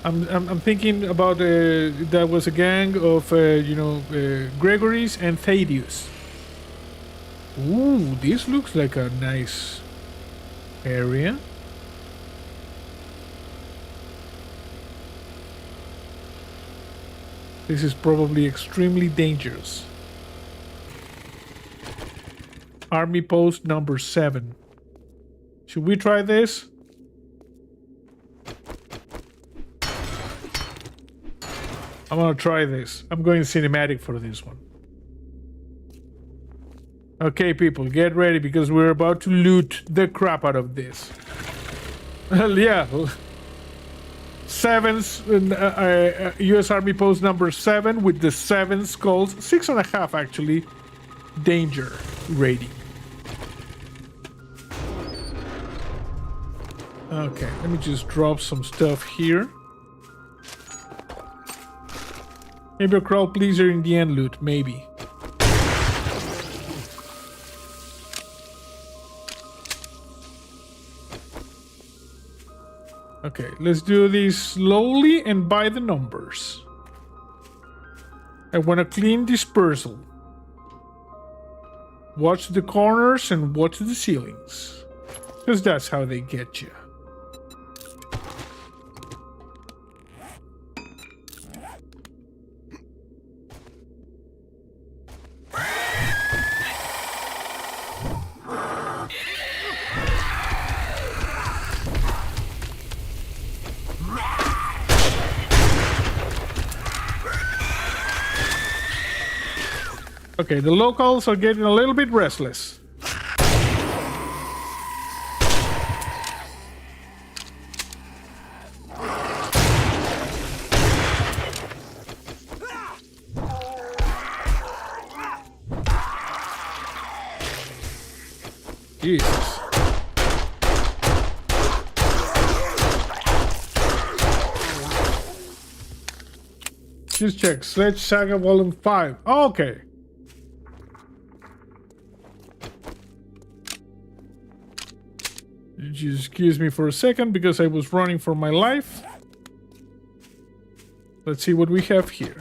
I'm thinking about that was a gang of Gregory's and Thaddeus. Ooh, this looks like a nice area. This is probably extremely dangerous. Army post number 7. Should we try this? I'm gonna try this. I'm going cinematic for this one. Okay, people, get ready because we're about to loot the crap out of this. Yeah. 7's U.S. Army post number 7 with the 7 skulls, 6.5 actually, danger rating. Okay, let me just drop some stuff here. Maybe a crowd pleaser in the end loot, maybe. Okay, let's do this slowly and by the numbers. I want a clean dispersal. Watch the corners and watch the ceilings. Because that's how they get you. Okay, the locals are getting a little bit restless. Jesus. Just check. Sledge Saga Volume 5. Oh, okay. Just excuse me for a second because I was running for my life. Let's see what we have here.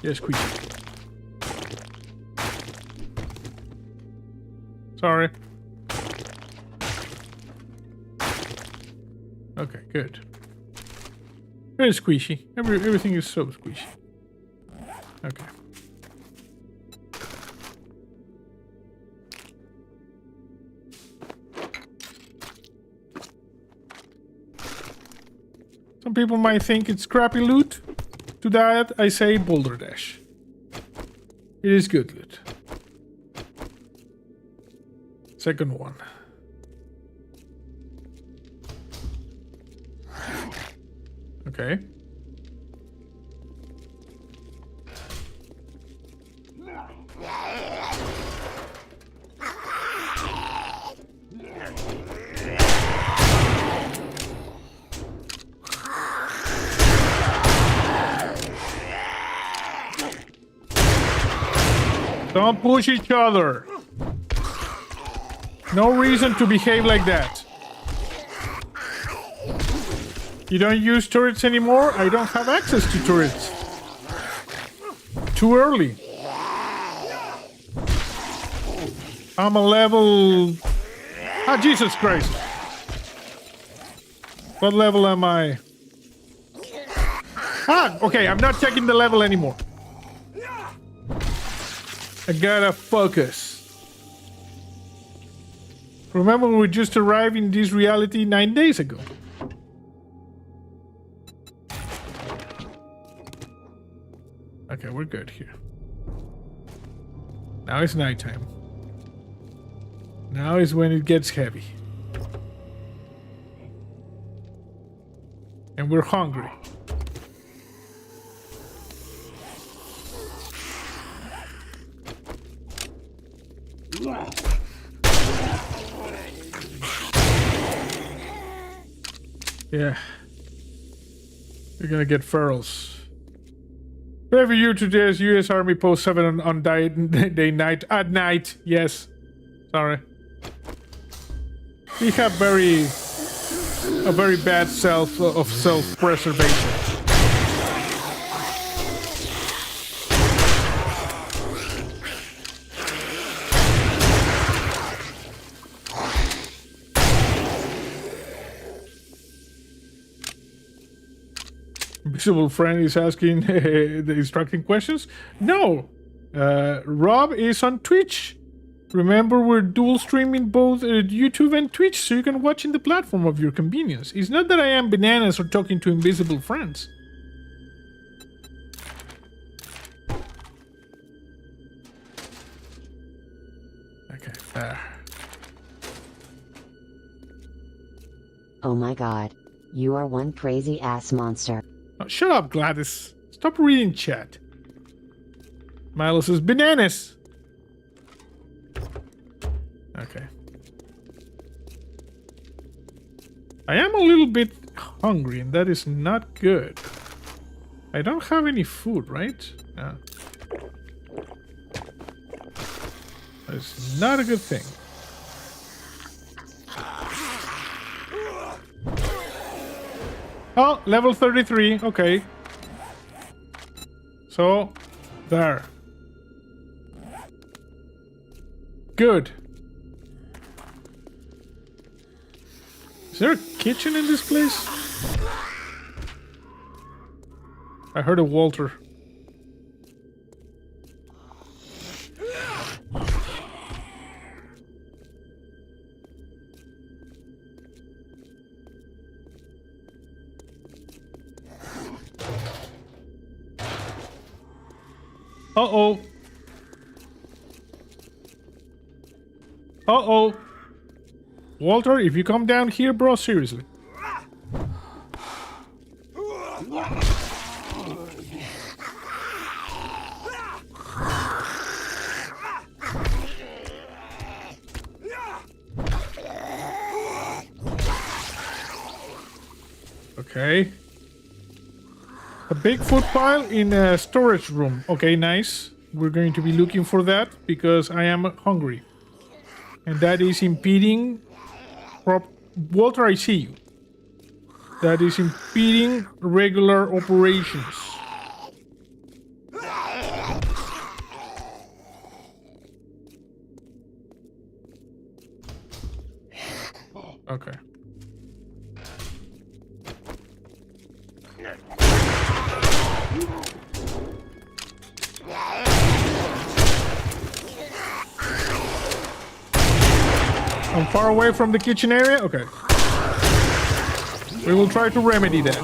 Yes, Squeaky. Sorry. Okay, good. Very squishy. Everything is so squishy. Okay. Some people might think it's crappy loot. To that, I say Boulder Dash. It is good loot. Second one. Okay. Don't push each other. No reason to behave like that. You don't use turrets anymore? I don't have access to turrets. Too early. I'm a level... Ah, Jesus Christ. What level am I? Ah, okay, I'm not checking the level anymore. I gotta focus. Remember, we just arrived in this reality 9 days ago. Okay, we're good here. Now it's nighttime. Now is when it gets heavy. And we're hungry. Yeah. You're gonna get ferals. Review today's U.S. Army Post 7 on day night at night. Yes. Sorry. We have a very bad self-preservation. Invisible friend is asking the instructing questions. No, Rob is on Twitch. Remember, we're dual streaming both YouTube and Twitch, so you can watch in the platform of your convenience. It's not that I am bananas or talking to invisible friends. Okay, there. Oh my god. You are one crazy ass monster. Oh, shut up, Gladys. Stop reading chat. Milo says bananas. Okay. I am a little bit hungry, and that is not good. I don't have any food, right? No. That's not a good thing. Oh, level 33. Okay. So, there. Good. Is there a kitchen in this place? I heard a Walter. Uh-oh. Uh-oh. Walter, if you come down here, bro, seriously. Okay. A big food pile in a storage room. Okay, nice. We're going to be looking for that because I am hungry. And that is impeding... Walter, I see you. That is impeding regular operations. Okay. I'm far away from the kitchen area? Okay. We will try to remedy that.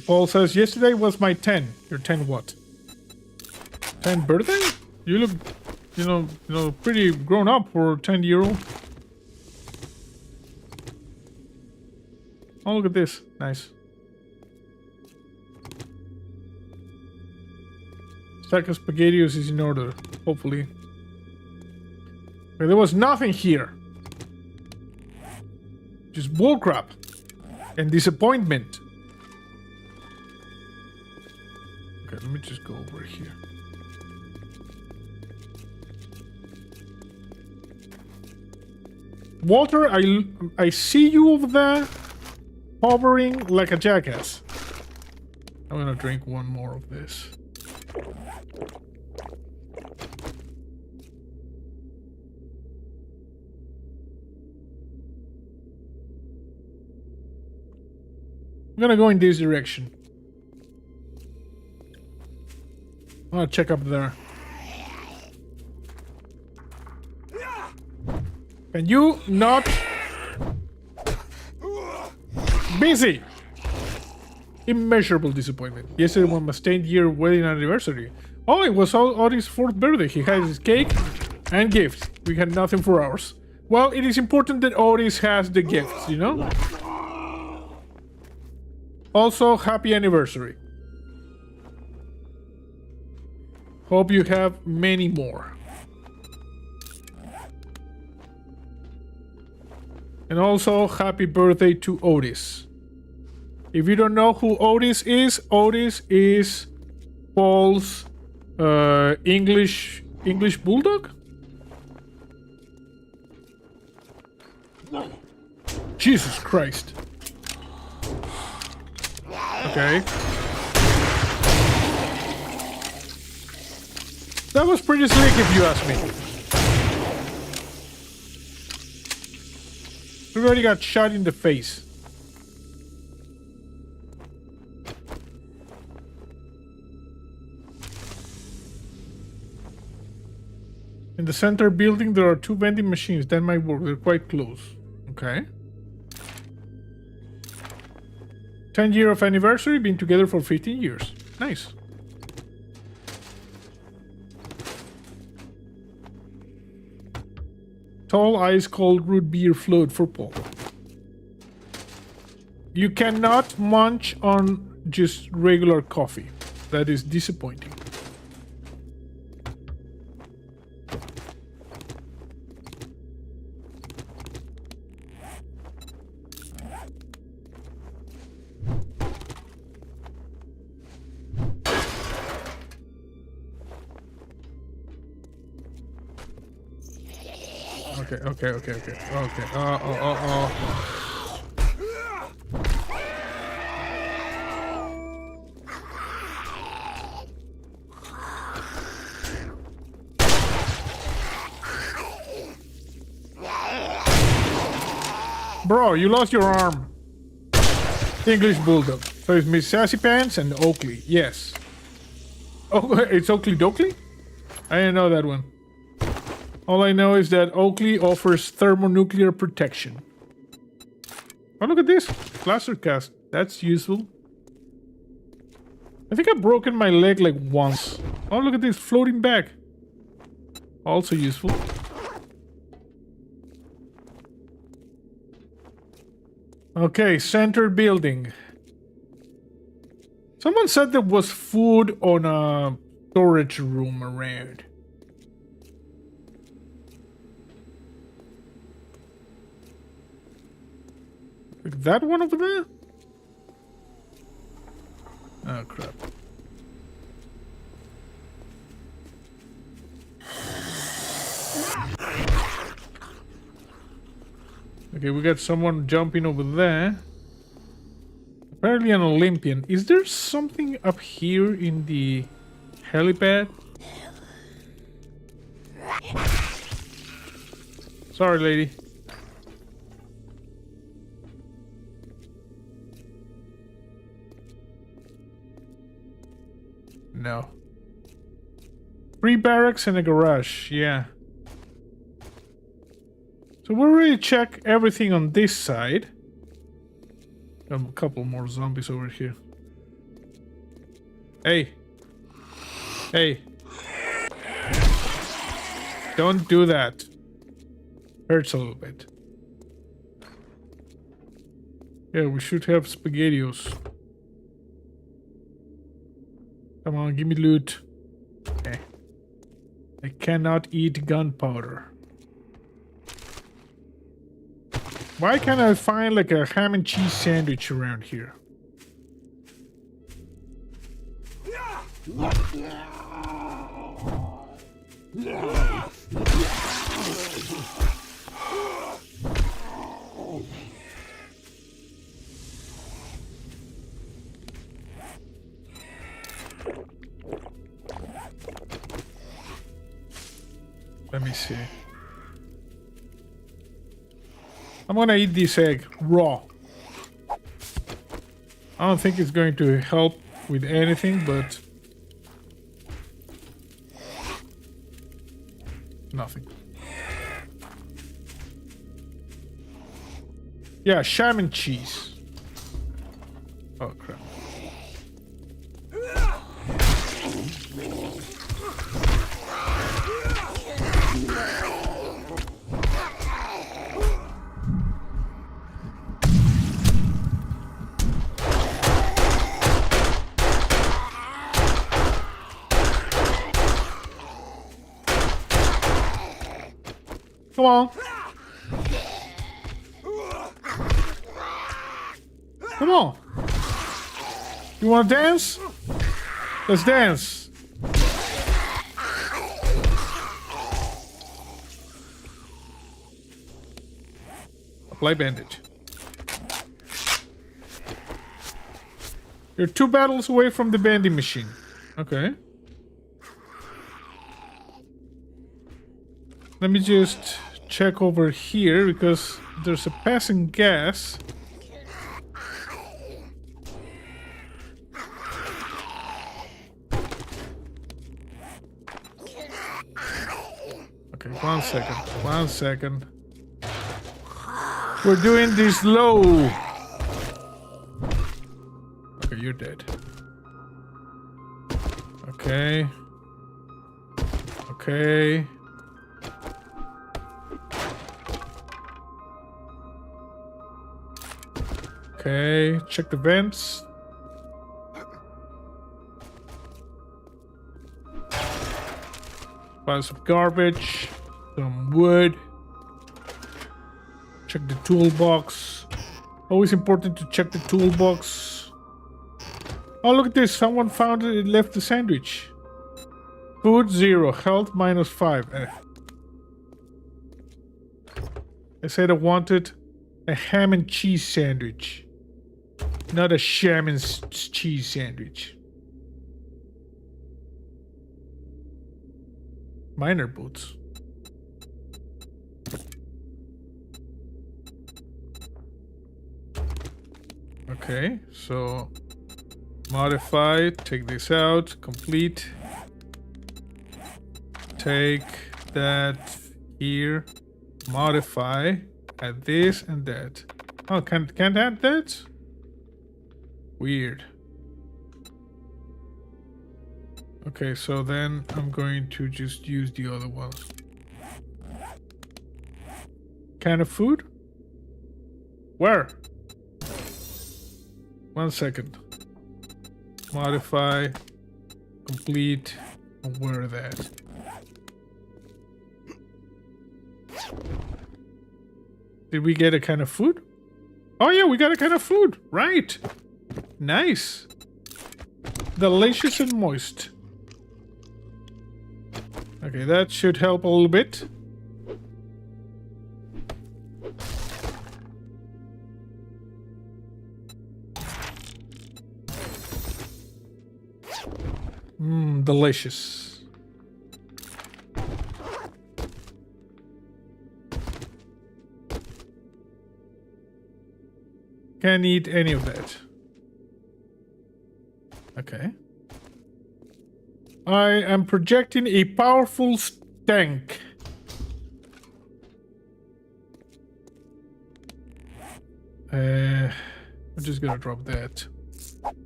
Paul says, yesterday was my 10. Your 10 what? 10 birthday? You look, you know, pretty grown up for a 10-year-old. Oh, look at this. Nice. Stack of spaghettios is in order, hopefully. Okay, there was nothing here. Just bullcrap. And disappointment. Okay, let me just go over here. Walter, I see you over there hovering like a jackass. I'm gonna drink one more of this. I'm gonna go in this direction. I'll check up there. Can you not? Busy! Immeasurable disappointment. Yesterday was my 10th-year wedding anniversary. Oh, it was Otis' 4th birthday. He had his cake and gifts. We had nothing for ours. Well, it is important that Otis has the gifts, you know? Also, happy anniversary. Hope you have many more. And also, happy birthday to Otis. If you don't know who Otis is Paul's English bulldog? Jesus Christ. Okay. That was pretty slick if you ask me. We already got shot in the face. In the center building, there are 2 vending machines. That might work. They're quite close. Okay. 10-year of anniversary. Been together for 15 years. Nice. Tall ice cold root beer float for Paul. You cannot munch on just regular coffee. That is disappointing. Okay. Bro, you lost your arm. English Bulldog. So it's Miss Sassy Pants and Oakley. Yes. Oh, it's Oakley Dokley? I didn't know that one. All I know is that Oakley offers thermonuclear protection. Oh, look at this. Plaster cast. That's useful. I think I've broken my leg like once. Oh, look at this. Floating back. Also useful. Okay, center building. Someone said there was food on a storage room around. Like that one over there? Oh, crap. Okay, we got someone jumping over there. Apparently an Olympian. Is there something up here in the helipad? Sorry, lady. No. 3 barracks and a garage, yeah. So we'll really check everything on this side. Got a couple more zombies over here. Hey. Hey. Don't do that. Hurts a little bit. Yeah, we should have SpaghettiOs. Come on, give me loot. Okay. I cannot eat gunpowder. Why can't I find like a ham and cheese sandwich around here? Let me see. I'm gonna eat this egg raw. I don't think it's going to help with anything, but nothing. Yeah, ham and cheese. Oh crap. Come on. Come on. You want to dance? Let's dance. Apply bandage. You're 2 battles away from the vending machine. Okay. Let me just check over here because there's a passing gas. Okay, 1 second. 1 second. We're doing this low. Okay, you're dead. Okay. Okay. Okay, check the vents. Piles of garbage, some wood. Check the toolbox. Always important to check the toolbox. Oh, look at this. Someone found it and left the sandwich. Food 0, health -5. I said I wanted a ham and cheese sandwich. Not a ham and cheese sandwich. Miner boots. Okay, so modify, take this out, complete. Take that here, modify, add this and that. Oh, can't add that? Weird. Okay, so then I'm going to just use the other ones. Can of food? Where? 1 second. Modify, complete, where that? Did we get a can of food? Oh yeah, we got a can of food. Right. Nice. Delicious and moist. Okay, that should help a little bit. Delicious. Can't eat any of that. Okay. I am projecting a powerful stank. I'm just gonna drop that.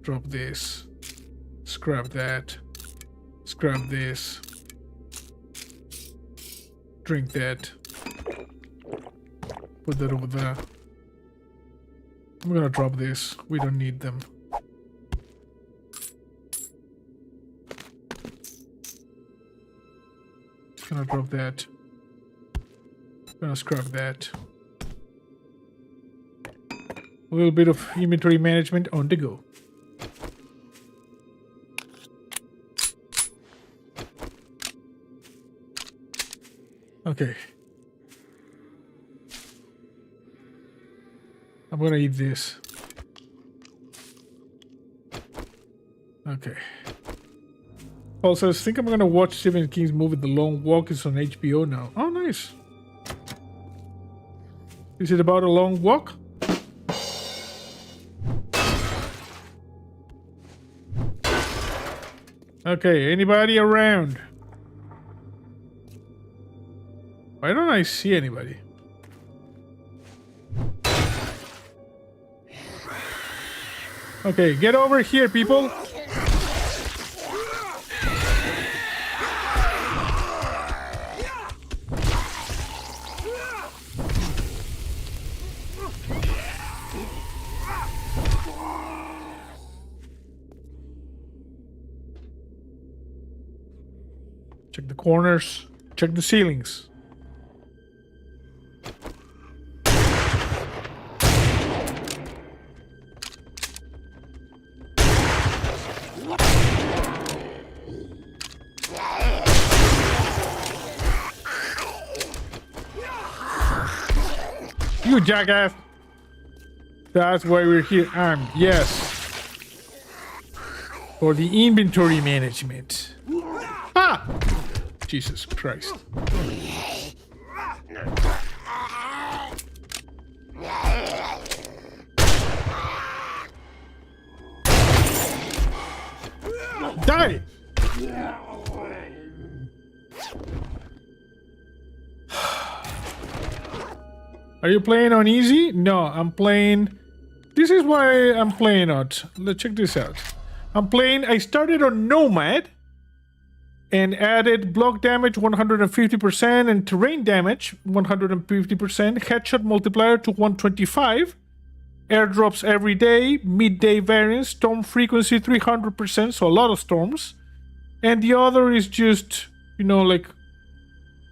Drop this. Scrap that. Scrap this. Drink that. Put that over there. I'm gonna drop this. We don't need them. Gonna drop that. Gonna scrap that. A little bit of inventory management on the go. Okay. I'm gonna eat this. Okay. Also, I think I'm gonna watch Stephen King's movie The Long Walk. It's on HBO now. Oh, nice. Is it about a long walk? Okay, anybody around? Why don't I see anybody? Okay, get over here, people. Check the corners. Check the ceilings. You jackass! That's why we're here armed. Yes. For the inventory management. Ah! Jesus Christ. Die! Are you playing on easy? No, I'm playing... This is why I'm playing on... Let's check this out. I started on Nomad and added block damage 150% and terrain damage 150%, headshot multiplier to 125, airdrops every day, midday variance, storm frequency 300%, so a lot of storms. And the other is just, you know, like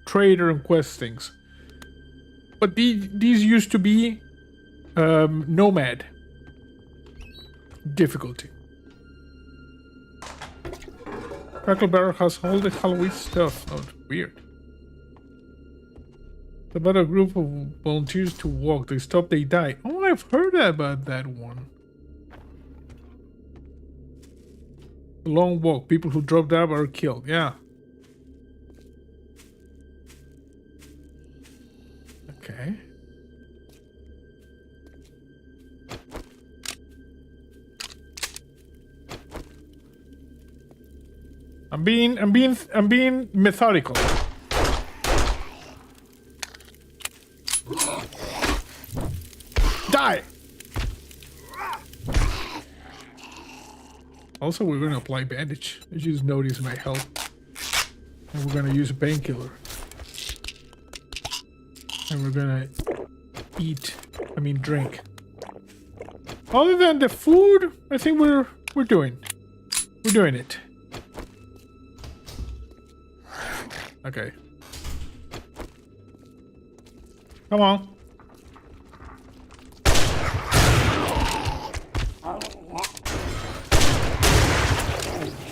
trader and quest things. But these used to be Nomad difficulty. Crackle Barrel has all the Halloween stuff. Oh, weird. About a group of volunteers to walk. They stop, they die. Oh, I've heard about that one. A long walk. People who dropped out are killed. Yeah. Okay. I'm being methodical. Die. Also, we're gonna apply bandage. I just noticed my health, and we're gonna use a painkiller, and we're gonna drink. Other than the food, I think we're doing it. Okay. Come on.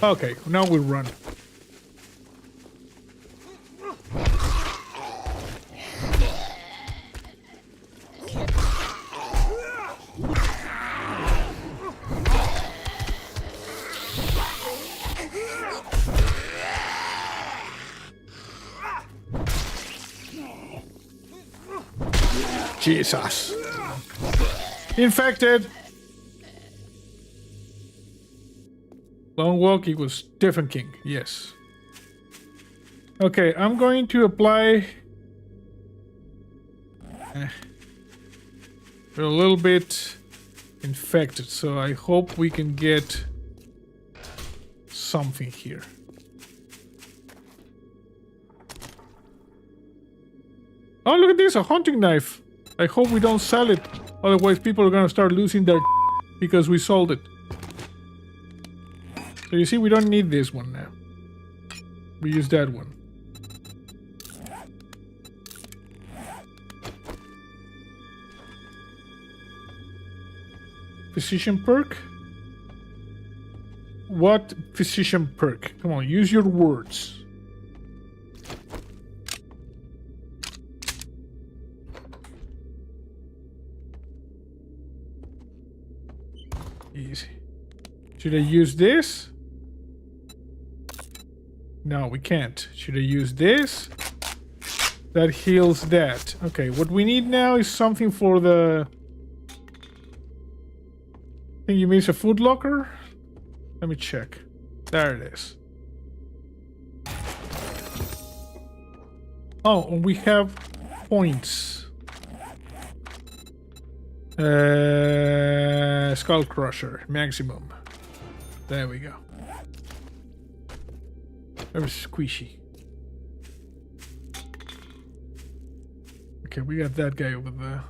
Okay, now we run. Jesus. Infected. Long walk equals Stephen King. Yes. Okay, I'm going to apply... We're a little bit infected, so I hope we can get something here. Oh, look at this, a hunting knife. I hope we don't sell it Otherwise, people are gonna start losing their because we sold it. So you see, we don't need this one now. We use that one. Physician perk? What physician perk? Come on, use your words. Easy. Should I use this? No, we can't. Should I use this? That heals that. Okay, what we need now is something for the... I think you mean a food locker? Let me check. There it is. Oh, and we have points. Skull Crusher, maximum. There we go. Very squishy. Okay, we got that guy over there.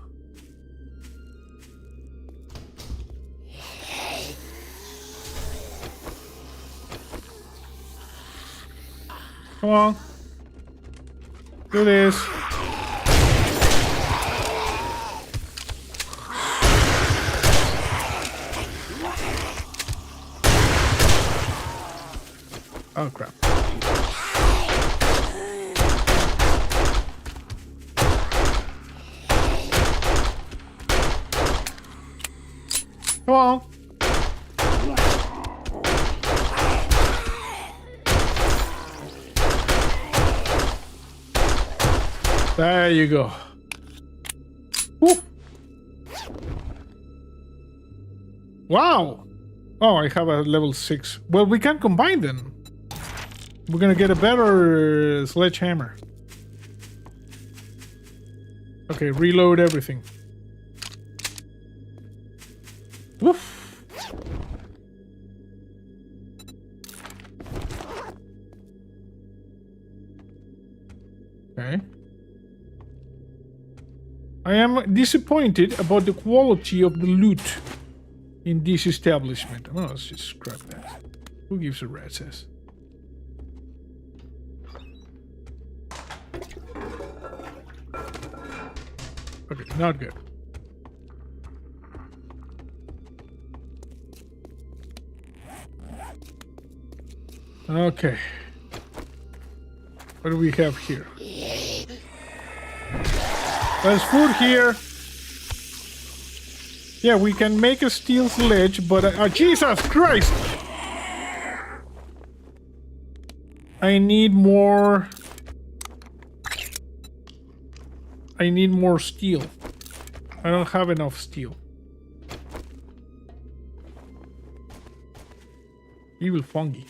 Come on. Do this. Oh crap. Come on. There you go. Woo. Wow. Oh, I have a level 6. Well, we can combine them. We're gonna get a better sledgehammer. Okay, reload everything. Woof. Okay. I am disappointed about the quality of the loot in this establishment. Oh, let's just scrap that. Who gives a rat's ass? Okay, not good. Okay. What do we have here? There's food here. Yeah, we can make a steel sledge, but... Jesus Christ! I need more... I need more steel. I don't have enough steel. Evil fungi.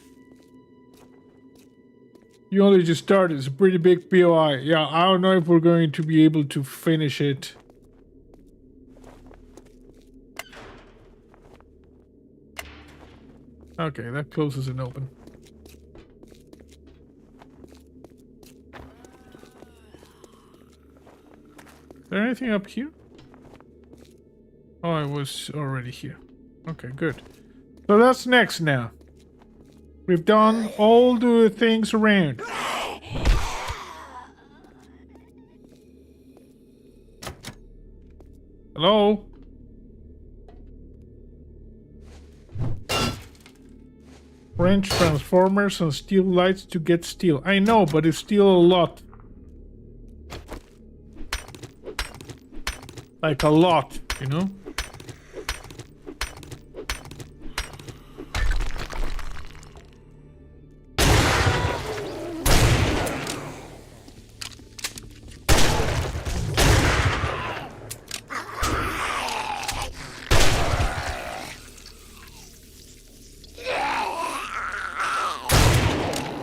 You only just started. It's a pretty big POI. Yeah, I don't know if we're going to be able to finish it. Okay, that closes and open. Is there anything up here? Oh, I was already here. Okay, good. So that's next now. We've done all the things around. Hello? Wrench, transformers, and steel lights to get steel. I know, but it's still a lot. Like a lot, you know?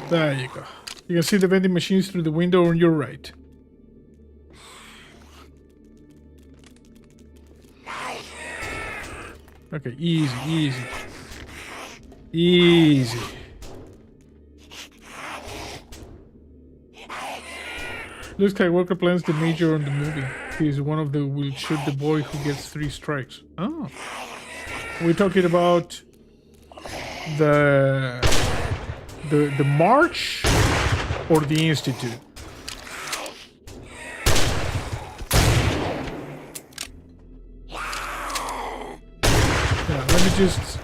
There you go. You can see the vending machines through the window on your right. Okay, easy, easy. Easy. Luke Skywalker plans to major on the movie. is one of the will shoot the boy who gets 3 strikes. Oh. We're talking about the march or the institute? Yeah,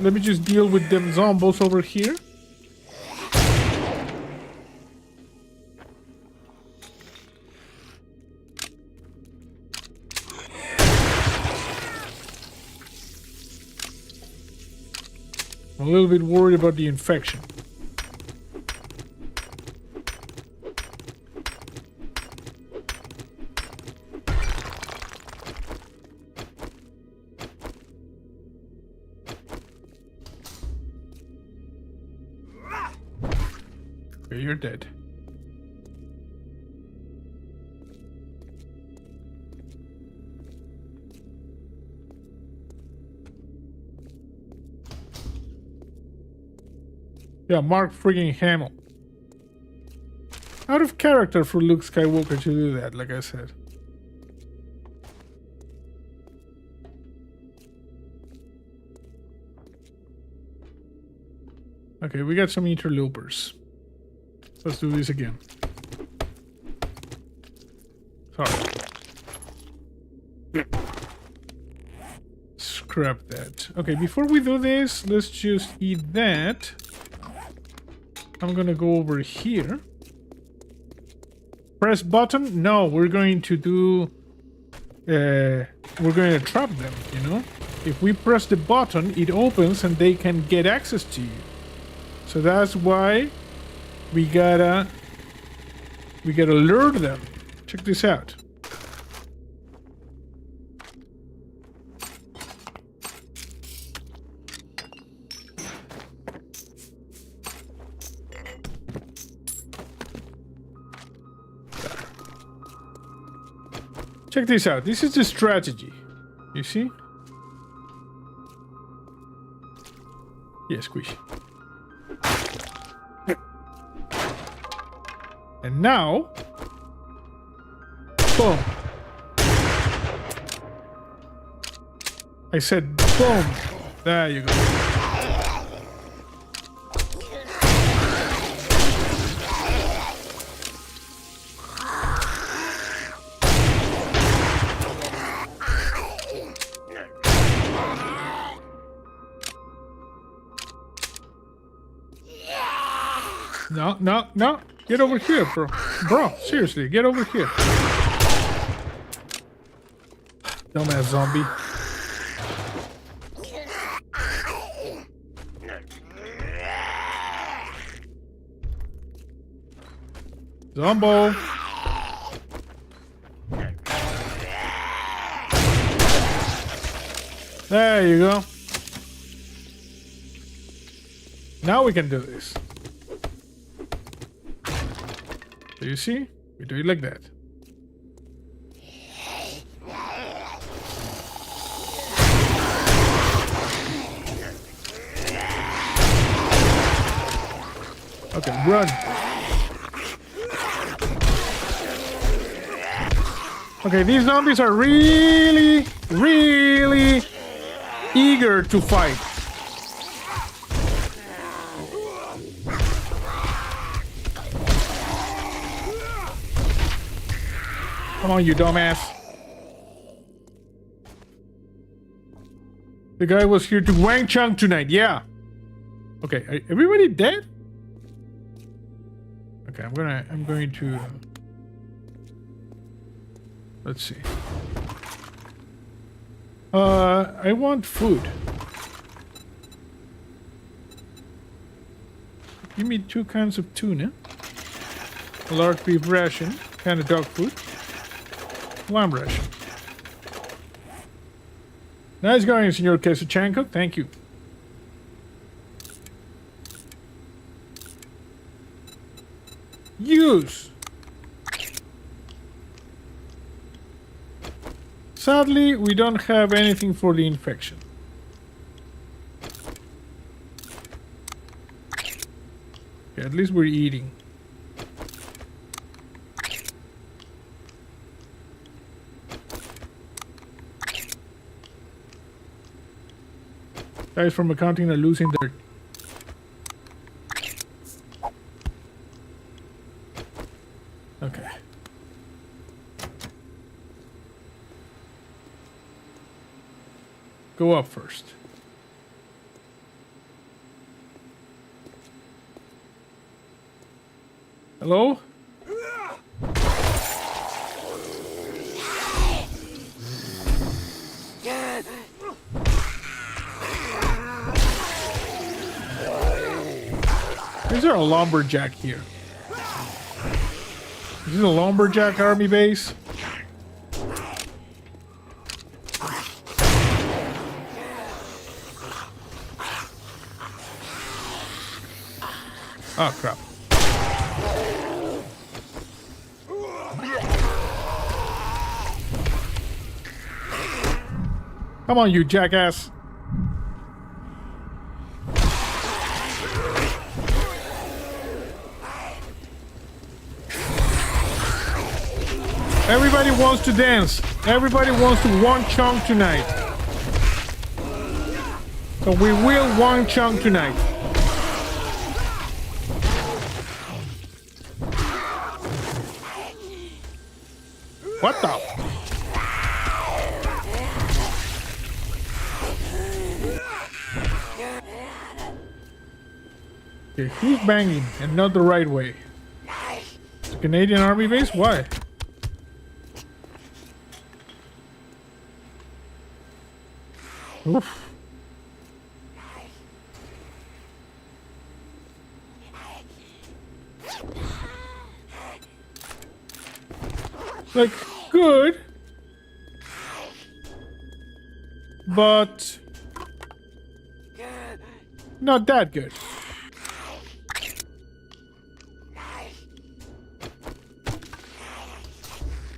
let me just deal with them zombies over here. I'm a little bit worried about the infection. Okay, you're dead. Yeah, Mark friggin' Hamill. Out of character for Luke Skywalker to do that, like I said. Okay, we got some interlopers. Let's do this again. Sorry. Scrap that. Okay, before we do this, let's just eat that. I'm gonna go over here. Press button? No, we're going to do... we're going to trap them, you know? If we press the button, it opens and they can get access to you. So that's why we gotta lure them. Check this out. Check this out. This is the strategy. You see? Yeah, squishy. And now, boom. I said boom. There you go. No, no, no. Get over here, bro. Bro, seriously, get over here. Dumbass zombie. Zombo. There you go. Now we can do this. Do you see? We do it like that. Okay, run. Okay, these zombies are really, really eager to fight. Come on, you dumbass. The guy was here to Wang Chung tonight, yeah. Okay, everybody dead? Okay, I'm going to... Let's see. I want food. Give me 2 cans of tuna. A large beef ration, can of dog food. Lamb ration. Nice going, Senor Kesuchenko. Thank you. Use. Sadly, we don't have anything for the infection. Okay, at least we're eating. Guys from accounting are losing their... Okay. Go up first. Hello? Is there a lumberjack here? Is this a lumberjack army base? Oh, crap. Come on, you jackass. Everybody wants to dance. Everybody wants to one chunk tonight. So we will one chunk tonight. What the? Okay, who's banging and not the right way? The Canadian Army base? Why? Oof. Like, good. But not that good.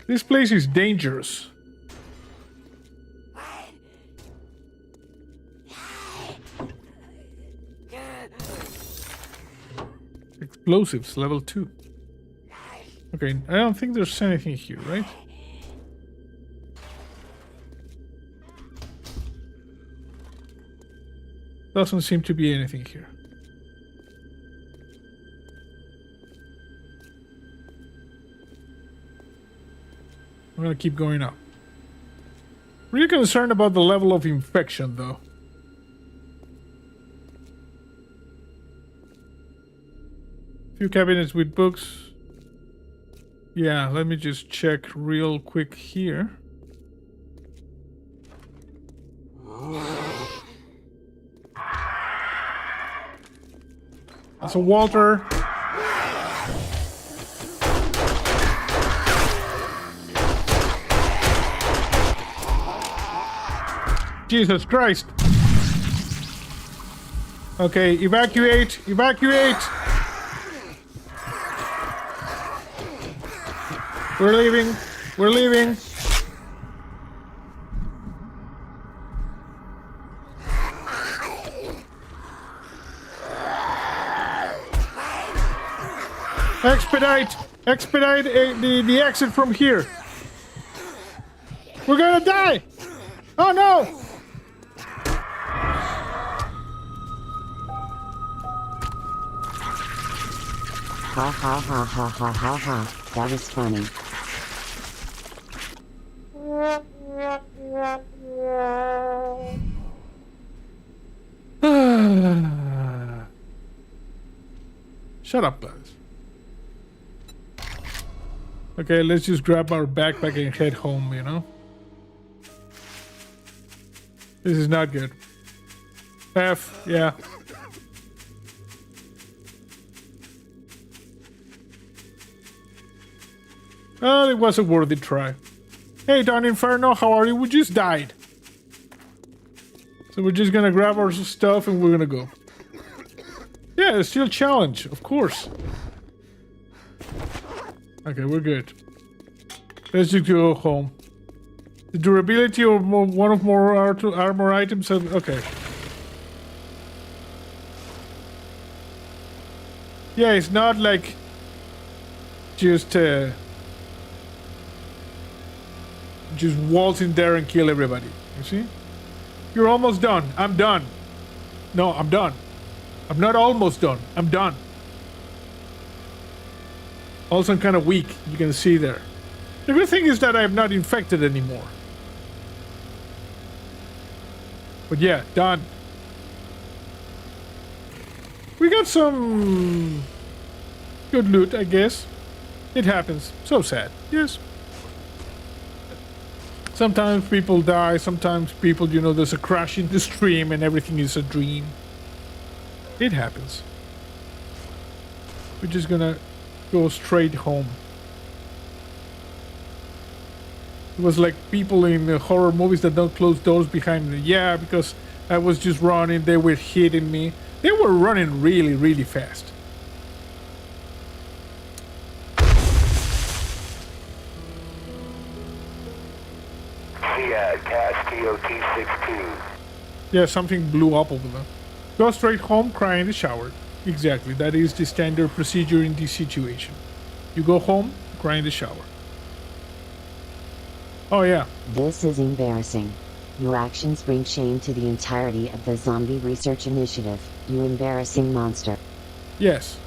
This place is dangerous. Explosives, level 2. Okay, I don't think there's anything here, right? Doesn't seem to be anything here. I'm gonna keep going up. Really concerned about the level of infection, though. Few cabinets with books. Yeah, let me just check real quick here. That's a Walter. Jesus Christ. Okay, evacuate, evacuate. We're leaving. We're leaving. Expedite! Expedite the exit from here. We're gonna die! Oh no! Ha ha ha ha ha ha ha. That was funny. Shut up, guys. Okay, let's just grab our backpack and head home, you know? This is not good. F, yeah. Well, it was a worthy try. Hey, Don Inferno, how are you? We just died. So we're just gonna grab our stuff and we're gonna go. Yeah, it's still a challenge, of course. Okay, we're good. Let's just go home. The durability of one of more armor items. Okay. Yeah, it's not like just waltz in there and kill everybody. You see? You're almost done. I'm done. No, I'm done. I'm not almost done. I'm done. Also, I'm kind of weak. You can see there. The good thing is that I'm not infected anymore. But yeah, done. We got some good loot, I guess. It happens. So sad. Yes. Sometimes people die. Sometimes people, you know, there's a crash in the stream and everything is a dream. It happens. We're just gonna go straight home. It was like people in horror movies that don't close doors behind me. Yeah, because I was just running. They were hitting me. They were running really, really fast. CAS TOT-62. Yeah, something blew up over there. Go straight home, cry in the shower. Exactly, that is the standard procedure in this situation. You go home, cry in the shower. Oh yeah. This is embarrassing. Your actions bring shame to the entirety of the Zombie Research Initiative, you embarrassing monster. Yes.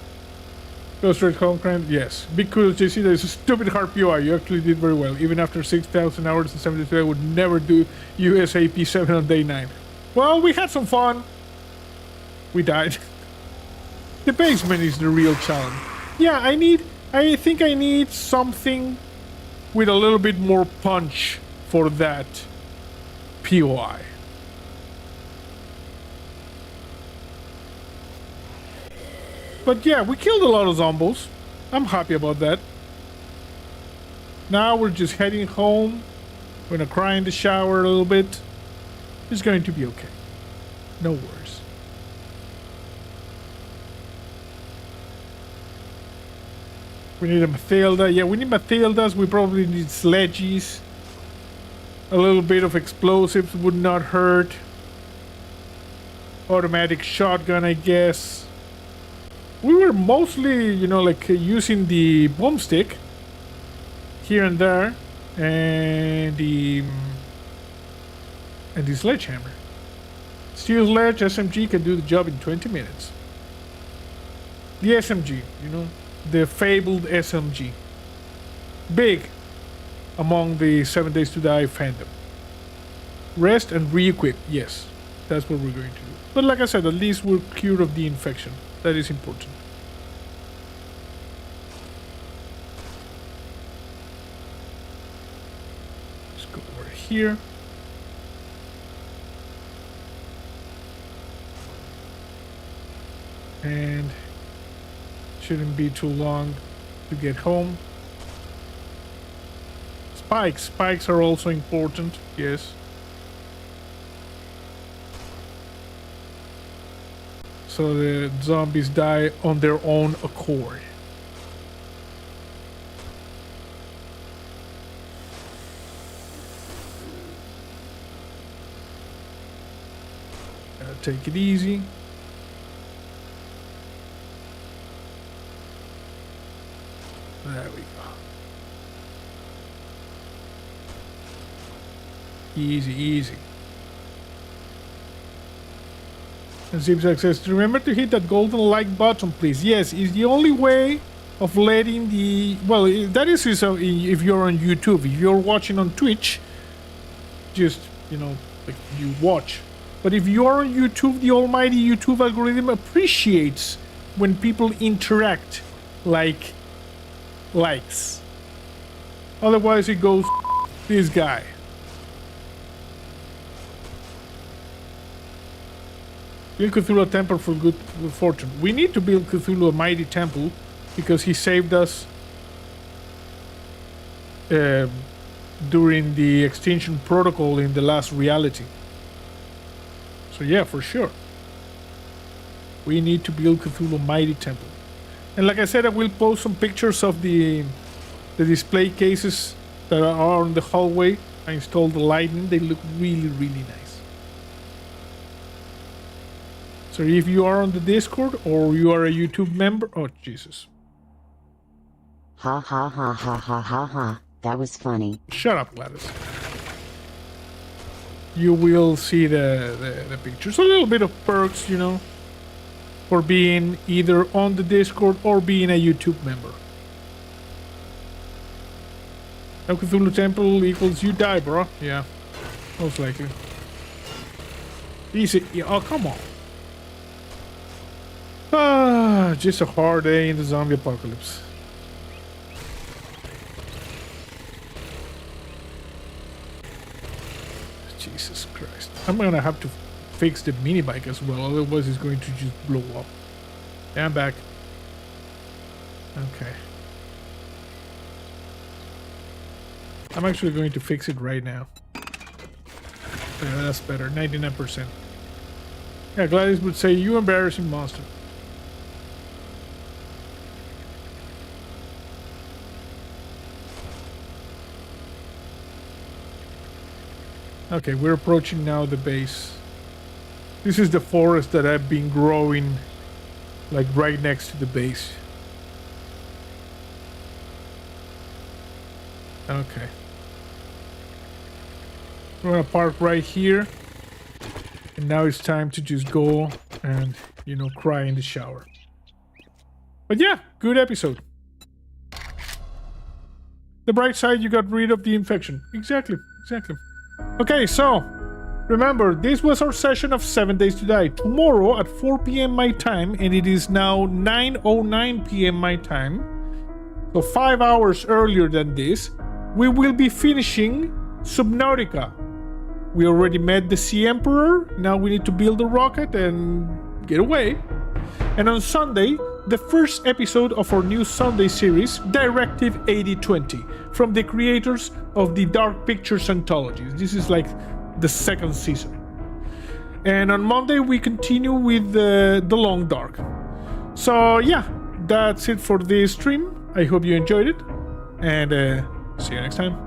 Go straight home, cry. Yes. Big kudos, JC. That is a stupid hard POI. You actually did very well. Even after 6,000 hours and 73, I would never do USAP 7 on day 9. Well, we had some fun. We died. The basement is the real challenge. Yeah, I think I need something with a little bit more punch for that POI. But yeah, we killed a lot of zombies. I'm happy about that. Now we're just heading home. We're gonna cry in the shower a little bit. It's going to be okay. No worries. We need a Mathilda. Yeah, we need Mathildas. We probably need sledges. A little bit of explosives would not hurt. Automatic shotgun, I guess. We were mostly, you know, like using the boomstick here and there, and the sledgehammer. Steel sledge SMG can do the job in 20 minutes. The SMG, you know, the fabled SMG. Big among the 7 Days to Die fandom. Rest and re-equip, yes, that's what we're going to do. But like I said, at least we're cured of the infection. That is important. Let's go over here. And shouldn't be too long to get home. Spikes are also important, yes. So the zombies die on their own accord. Take it easy. There we go. Easy, easy. And Zipzak says, remember to hit that golden like button, please. Yes, it's the only way of letting the... Well, that is if you're on YouTube. If you're watching on Twitch, just, you know, like you watch. But if you're on YouTube, the almighty YouTube algorithm appreciates when people interact like likes. Otherwise, it goes, this guy. Build Cthulhu a temple for good fortune. We need to build Cthulhu a mighty temple because he saved us during the extinction protocol in the last reality. So yeah, for sure. We need to build Cthulhu a mighty temple. And like I said, I will post some pictures of the display cases that are on the hallway. I installed the lighting. They look really, really nice. So if you are on the Discord or you are a YouTube member... Oh, Jesus. Ha ha ha ha ha ha ha. That was funny. Shut up, Gladys. you will see the pictures. A little bit of perks, you know, for being either on the Discord or being a YouTube member. No Cthulhu Temple equals you die, bro. Yeah, most likely. Easy. Yeah, oh, come on. Ah, just a hard day in the zombie apocalypse. Jesus Christ. I'm gonna have to fix the mini bike as well, otherwise it's going to just blow up. Yeah, I'm back. Okay. I'm actually going to fix it right now. Yeah, that's better. 99%. Yeah, Gladys would say, you embarrassing monster. Okay, we're approaching now the base. This is the forest that I've been growing, like right next to the base. Okay. We're gonna park right here. And now it's time to just go and, you know, cry in the shower. But yeah, good episode. The bright side, you got rid of the infection. Exactly, exactly. Okay, so remember, this was our session of 7 Days to Die. Tomorrow at 4 p.m. my time, and it is now 9:09 p.m. my time, so 5 hours earlier than this, we will be finishing Subnautica. We already met the Sea Emperor. Now we need to build a rocket and get away. And on Sunday, the first episode of our new Sunday series, Directive 8020, from the creators of the Dark Pictures anthologies. This is like the second season. And on Monday, we continue with the Long Dark. So yeah, that's it for this stream. I hope you enjoyed it. And see you next time.